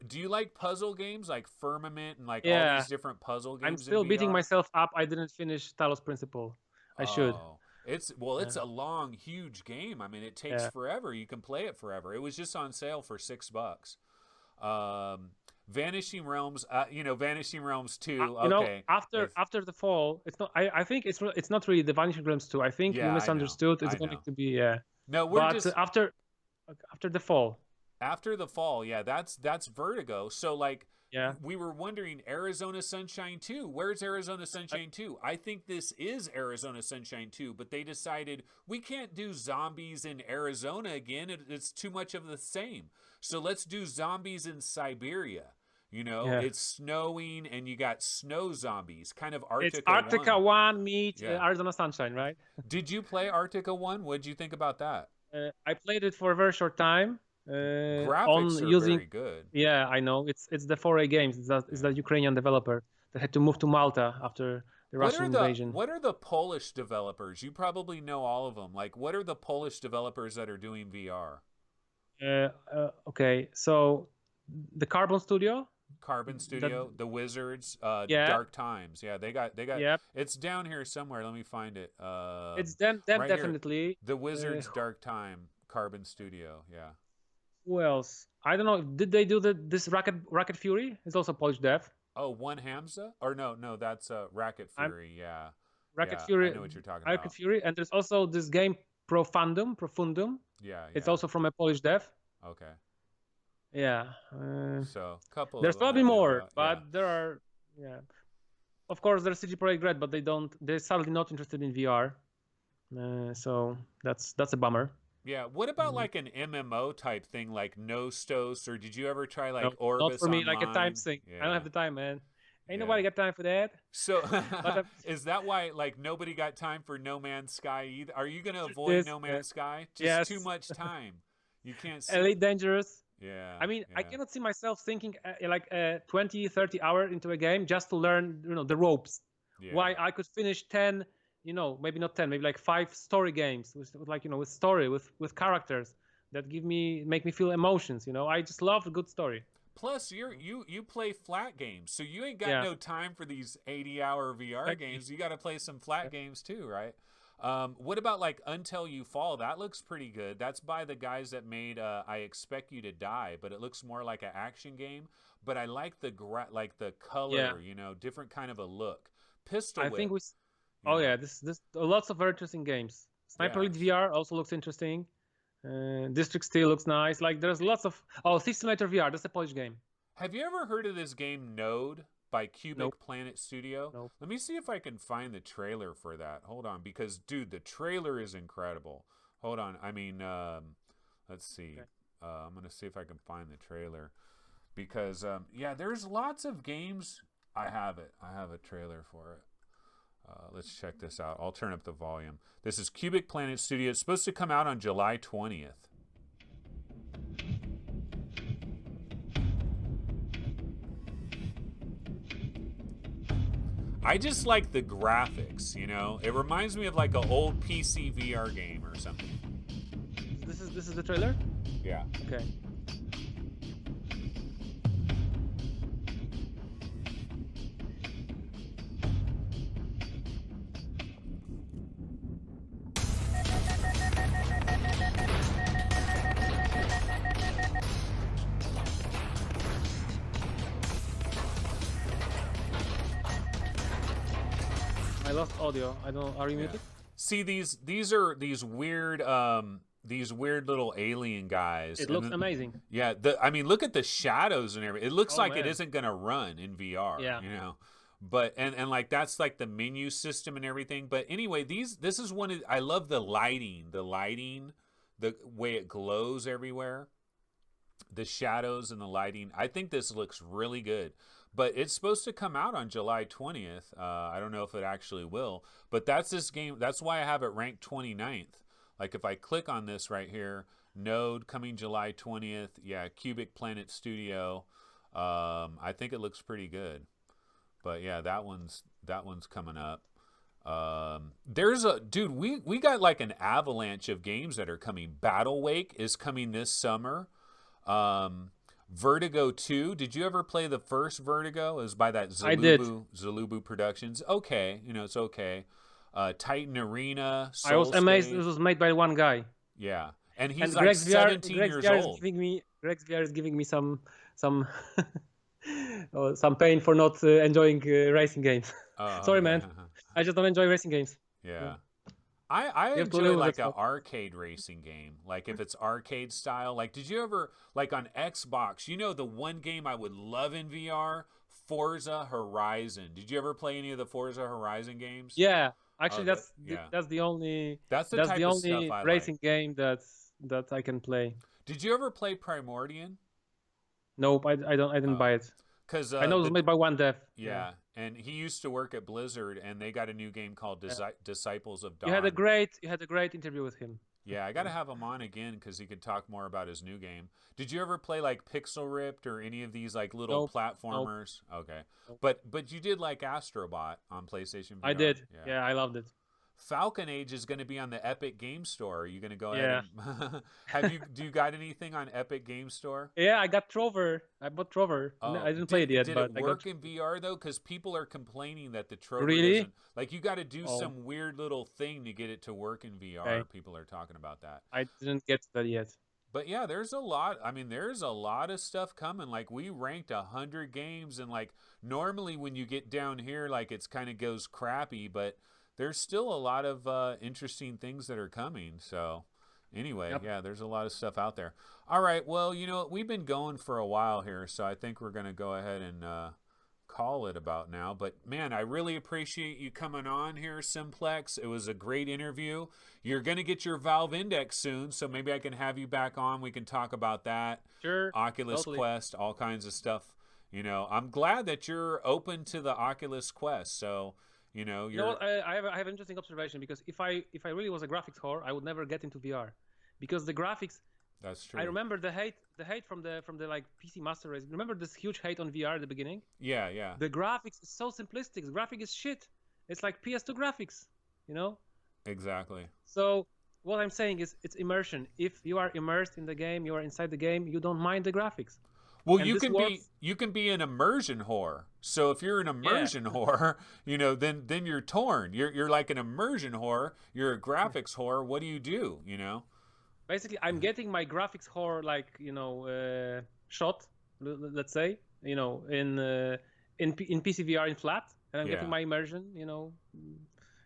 Do you like puzzle games like Firmament and like all
Yeah,
these different puzzle
I'm
games in
still beating
VR?
myself up. I didn't finish Talos Principle. I should.
Oh, it's
Yeah.
a long, huge game. I mean, it takes
Yeah.
forever. You can play it forever. It was just on sale for $6. Vanishing Realms, Vanishing Realms 2.
You know,
Okay.
after the fall, it's not. I think it's not really the Vanishing Realms 2. I think you
Yeah, I know.
misunderstood. It's
I
going
know.
to be yeah.
No, we're
But
just
after the fall,
after the fall. Yeah, that's Vertigo. So like
yeah.
we were wondering Arizona Sunshine 2. Where's Arizona Sunshine 2? I think this is Arizona Sunshine 2, but they decided we can't do zombies in Arizona again. It's too much of the same. So let's do zombies in Siberia. You know,
Yeah.
it's snowing and you got snow zombies, kind of Arctica
It's Arctica
1.
1 meet
Yeah.
Arizona Sunshine, right?
Did you play Arctica 1? What did you think about that?
I played it for a very short time.
Graphics
On
are
using
very good.
yeah, I know it's the 4A Games. It's that Ukrainian developer that had to move to Malta after the Russian invasion.
What are the Polish developers? You probably know all of them. Like, what are the Polish developers that are doing VR?
Okay, so the Carbon Studio.
Carbon Studio, The Wizards,
Yeah.
Dark Times. Yeah, they got.
Yep.
It's down here somewhere. Let me find it.
It's them
right here.
definitely.
The Wizards, Dark Time, Carbon Studio. Yeah.
Who else? I don't know. Did they do this Rocket Fury? It's also Polish dev.
Oh, One Hamza? Or no, that's Racket Fury. Yeah.
Rocket
Yeah,
Fury.
I know what you're talking
Rocket
about.
Fury, and there's also this game Profundum.
Yeah.
It's
yeah.
also from a Polish dev.
Okay.
Yeah.
So couple.
There's
of them
probably
I know
more,
about.
but
Yeah.
there are. Yeah. Of course, there's CG Projekt Red, but they're sadly not interested in VR. So that's a bummer.
Yeah. What about like an MMO type thing, like Nostos, or did you ever try like
No,
Orbis
not for me, like a
Online?
time sink. I don't have the time, man. Ain't nobody got time for that.
So
But,
is that why like nobody got time for No Man's Sky either? Are you gonna avoid No Man's Sky? Just
yes.
too much time. You can't see.
Elite Dangerous.
Yeah.
I mean, I
yeah.
cannot see myself thinking like 20, 30 hours into a game just to learn, the ropes.
Yeah.
Why I could finish 10, maybe not 10, maybe like 5 story games with like, with story, with characters that make me feel emotions. I just love a good story.
Plus, you play flat games, so you ain't got
Yeah.
no time for these 80-hour VR games. You got to play some flat games too, right? What about like Until You Fall? That looks pretty good. That's by the guys that made I Expect You to Die, but it looks more like an action game. But I like the color, different kind of a look. Pistol Whip.
I think this lots of very interesting games. Sniper Elite VR also looks interesting. District Steel looks nice. Like there's lots of Thief Simulator VR. That's a Polish game.
Have you ever heard of this game Node by Cubic Planet Studio?
Nope.
Let me see if I can find the trailer for that. Hold on, because dude, the trailer is incredible. Hold on. I mean, let's see.
Okay.
I'm gonna see if I can find the trailer because there's lots of games. I have it. I have a trailer for it. Let's check this out. I'll turn up the volume. This is Cubic Planet Studio. It's supposed to come out on July 20th. I just like the graphics, It reminds me of like an old PC VR game or something.
This is the trailer?
Yeah.
Okay. I lost audio. I don't. Are you muted?
See these are these weird these weird little alien guys.
It looks amazing.
Yeah, I mean, look at the shadows and everything. It looks like
man.
it isn't gonna run in VR.
Yeah.
You know, but and like that's like the menu system and everything. But anyway, this is one of, I love the lighting, the way it glows everywhere, the shadows and the lighting. I think this looks really good. But it's supposed to come out on July 20th. I don't know if it actually will, but that's this game. That's why I have it ranked 29th. Like if I click on this right here, Node coming July 20th. Yeah, Cubic Planet Studio. I think it looks pretty good. But yeah, that one's coming up. There's a dude. We got like an avalanche of games that are coming. Battle Wake is coming this summer. Vertigo 2. Did you ever play the first Vertigo? It was by that
I did.
Zalubu Productions. Okay, you know, it's okay. Titan Arena.
I was amazed it was made by one guy.
Yeah. And he's like 17 years old.
Greg's VR is giving me some some pain for not enjoying racing games. Sorry, man. I just don't enjoy racing games.
Yeah. I enjoy like an arcade racing game. Like if it's arcade style. Like did you ever, like on Xbox, you know the one game I would love in VR? Forza Horizon. Did you ever play any of the Forza Horizon games?
Yeah. Actually that's the only racing game that I can play.
Did you ever play Primordian?
Nope, I didn't buy it.
Because
I know it was made by one dev.
Yeah, and he used to work at Blizzard, and they got a new game called Disciples of Dawn.
You had a great interview with him.
Yeah, I got to have him on again because he could talk more about his new game. Did you ever play like Pixel Ripped or any of these like little platformers? Nope. Okay, nope. But you did like Astrobot on PlayStation VR.
I did. Yeah, I loved it.
Falcon Age is going to be on the Epic Game Store. Are you going to go ahead and do you got anything on Epic Game Store?
Yeah, I got Trover. I bought Trover. I didn't play it yet.
Did it work in VR though? Because people are complaining that the Trover doesn't. Like you got to do some weird little thing to get it to work in VR. Okay. People are talking about that.
I didn't get that yet.
But yeah, there's a lot. I mean, there's a lot of stuff coming. Like we ranked 100 games, and like normally when you get down here, like it's kind of goes crappy, but there's still a lot of interesting things that are coming. So anyway, yeah, there's a lot of stuff out there. All right, well, you know, we've been going for a while here, so I think we're going to go ahead and call it about now. But man, I really appreciate you coming on here, Simplex. It was a great interview. You're going to get your Valve Index soon, so maybe I can have you back on. We can talk about that.
Sure.
Oculus Quest, all kinds of stuff. You know, I'm glad that you're open to the Oculus Quest. So you know,
I have an interesting observation, because if I really was a graphics whore, I would never get into VR, because the graphics.
That's true.
I remember the hate from the like PC Master Race. Remember this huge hate on VR at the beginning?
Yeah, yeah.
The graphics is so simplistic. The graphic is shit. It's like PS2 graphics, you know?
Exactly.
So what I'm saying is it's immersion. If you are immersed in the game, you are inside the game, you don't mind the graphics.
Well, you can be an immersion whore. So if you're an immersion whore, you know, then you're torn. You're like an immersion whore. You're a graphics whore. What do? You know.
Basically, I'm getting my graphics whore, like, you know, shot. Let's say, you know, in PC VR in flat, and I'm getting my immersion, you know,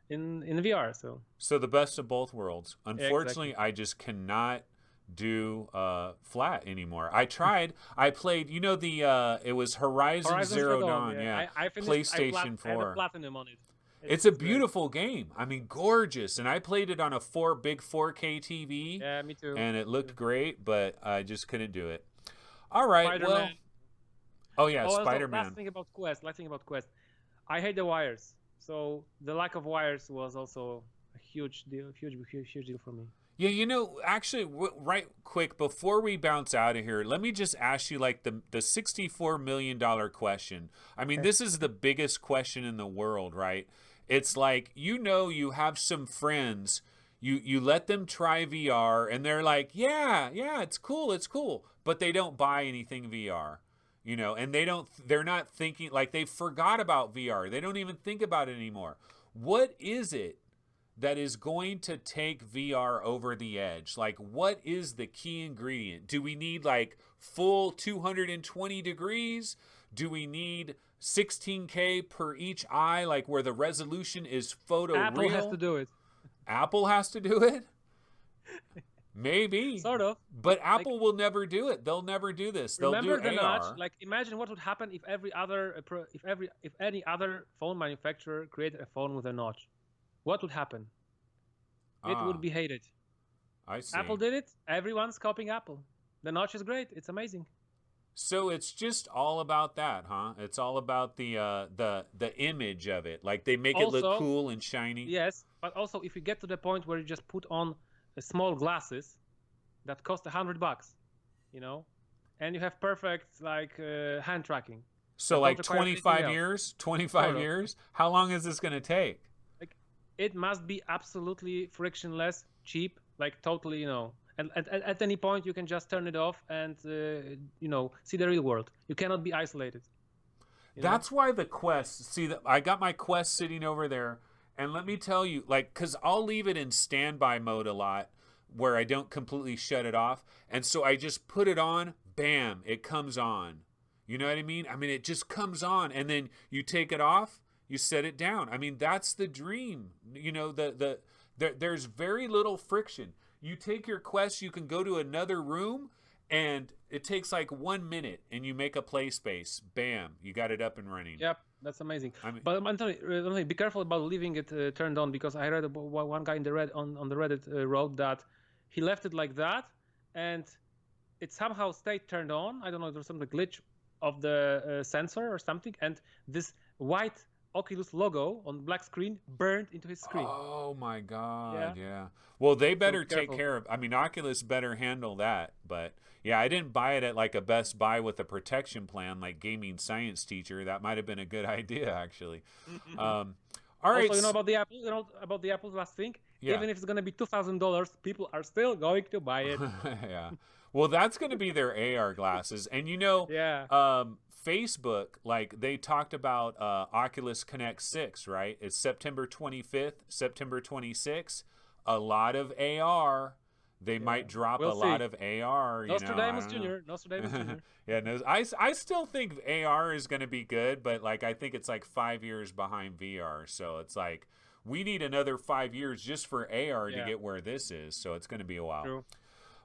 in VR. So
the best of both worlds. Unfortunately, I just cannot do flat anymore. I tried. I played, you know, it was Horizon Zero Dawn. Yeah,
I finished,
PlayStation 4.
I have a platinum on it.
It's a beautiful game. I mean, gorgeous. And I played it on a big 4K TV.
Yeah, me too.
And it looked great, but I just couldn't do it. All right.
Spider-Man.
Spider-Man.
Last thing about Quest. I hate the wires. So the lack of wires was also a huge deal for me.
Yeah, you know, actually, right quick, before we bounce out of here, let me just ask you, like, the $64 million question. I mean, this is the biggest question in the world, right? It's like, you know, you have some friends, you let them try VR, and they're like, yeah, it's cool, but they don't buy anything VR, you know, and they're not thinking, like, they forgot about VR. They don't even think about it anymore. What is it that is going to take VR over the edge? Like, what is the key ingredient? Do we need like full 220 degrees? Do we need 16K per each eye, like where the resolution is photoreal?
Apple has to do it.
Apple has to do it? Maybe.
Sort of.
But Apple will never do it. They'll never do this. They'll
Remember
do
the
AR.
notch? Like, imagine what would happen if if any other phone manufacturer created a phone with a notch. What would happen? It would be hated.
I see.
Apple did it. Everyone's copying Apple. The notch is great. It's amazing.
So it's just all about that, huh? It's all about the image of it. Like they make
Also,
it look cool and shiny.
Yes, but also if you get to the point where you just put on small glasses that cost $100, and you have perfect like hand tracking.
So like 25 years, 25 years. How long is this going to take?
Like it must be absolutely frictionless, cheap, like totally, And at any point you can just turn it off and see the real world. You cannot be isolated.
That's why the Quest. See, I got my Quest sitting over there, and let me tell you, like, because I'll leave it in standby mode a lot, where I don't completely shut it off, and so I just put it on. Bam, it comes on. You know what I mean? I mean, it just comes on, and then you take it off, you set it down. I mean, that's the dream. There's very little friction. You take your Quest, you can go to another room, and it takes like 1 minute, and you make a play space. Bam, you got it up and running.
Yep, that's amazing. But Anthony, be careful about leaving it turned on, because I read about one guy on the Reddit wrote that he left it like that, and it somehow stayed turned on. I don't know if there's some glitch of the sensor or something, and this white Oculus logo on black screen burned into his screen.
Oh my God, yeah. Well, they better take care of, Oculus better handle that. But yeah, I didn't buy it at like a Best Buy with a protection plan like Gaming Science Teacher. That might have been a good idea, actually. All right.
Also, about the Apple, about the Apple's last thing, even if it's going to be $2,000, people are still going to buy it.
Yeah. Well, that's going to be their AR glasses. And Facebook, like they talked about Oculus Connect 6, right? It's September 25th, September 26th. A lot of AR. They might drop a lot of AR.
Nostradamus Jr.
Yeah, no, I still think AR is going to be good, but like I think it's like 5 years behind VR. So it's like we need another 5 years just for AR to get where this is. So it's going to be a while.
True.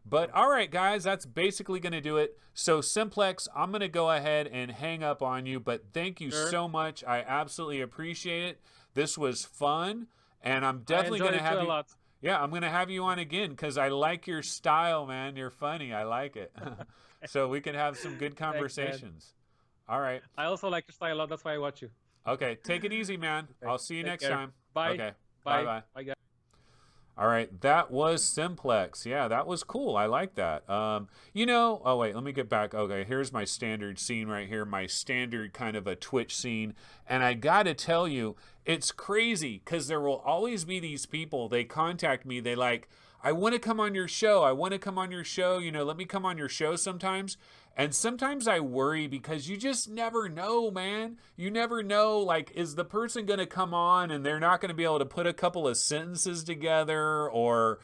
But all right, guys, that's basically going to do it. So Simplex, I'm going to go ahead and hang up on you, but thank you so much. I absolutely appreciate it. This was fun, and I'm definitely going to have you. Yeah, I'm going to have you on again because I like your style, man. You're funny. I like it. So we can have some good conversations. Thanks, all right.
I also like your style a lot. That's why I watch you.
Okay, take it easy, man. I'll see you next time.
Bye.
Okay.
Bye.
Bye.
Bye, guys.
All right, that was Simplex. Yeah, that was cool. I like that. Oh wait, let me get back. Okay, here's my standard scene right here, my standard kind of a Twitch scene. And I got to tell you, it's crazy because there will always be these people, they contact me, they like, I want to come on your show. I want to come on your show. Let me come on your show sometimes. And sometimes I worry because you just never know, man. You never know, like, is the person going to come on and they're not going to be able to put a couple of sentences together or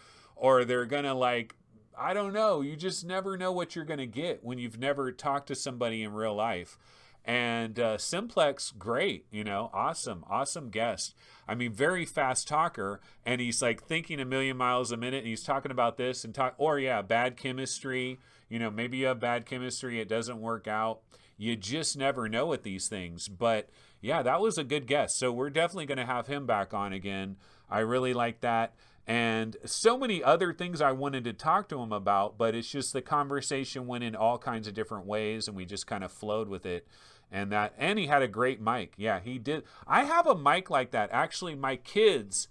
they're going to, like, I don't know. You just never know what you're going to get when you've never talked to somebody in real life. And Simplex, great, awesome guest. I mean, very fast talker, and he's like thinking a million miles a minute, and he's talking about this and bad chemistry. Maybe you have bad chemistry, it doesn't work out. You just never know with these things. But yeah, that was a good guest. So we're definitely going to have him back on again. I really like that. And so many other things I wanted to talk to him about, but it's just the conversation went in all kinds of different ways, and we just kind of flowed with it. And he had a great mic. Yeah, he did. I have a mic like that. Actually, my kids,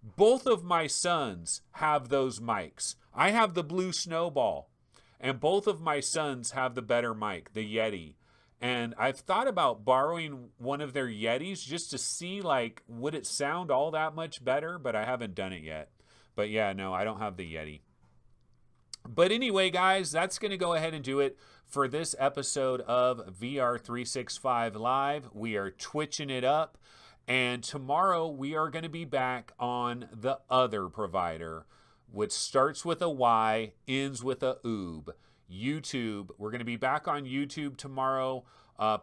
both of my sons have those mics. I have the Blue Snowball, and both of my sons have the better mic, the Yeti. And I've thought about borrowing one of their Yetis just to see, like, would it sound all that much better? But I haven't done it yet. But yeah, no, I don't have the Yeti. But anyway, guys, that's going to go ahead and do it for this episode of VR 365 Live. We are twitching it up. And tomorrow we are going to be back on the other provider, which starts with a Y, ends with a oob. YouTube. We're going to be back on YouTube tomorrow.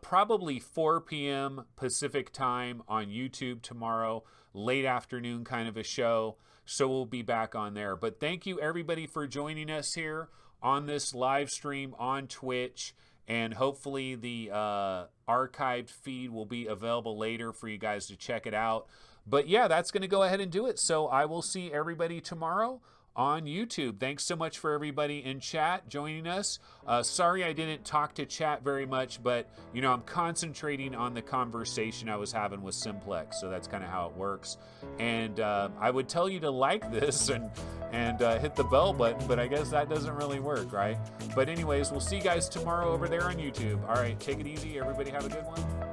probably 4 p.m. Pacific time on YouTube tomorrow, late afternoon kind of a show. So we'll be back on there. But thank you everybody for joining us here on this live stream on Twitch. And hopefully the archived feed will be available later for you guys to check it out. But yeah, that's going to go ahead and do it. So I will see everybody tomorrow on YouTube. Thanks so much for everybody in chat joining us. Sorry I didn't talk to chat very much, but you know, I'm concentrating on the conversation I was having with Simplex, so that's kind of how it works. And I would tell you to like this and hit the bell button, but I guess that doesn't really work, right? But anyways, we'll see you guys tomorrow over there on YouTube. All right, take it easy. Everybody have a good one.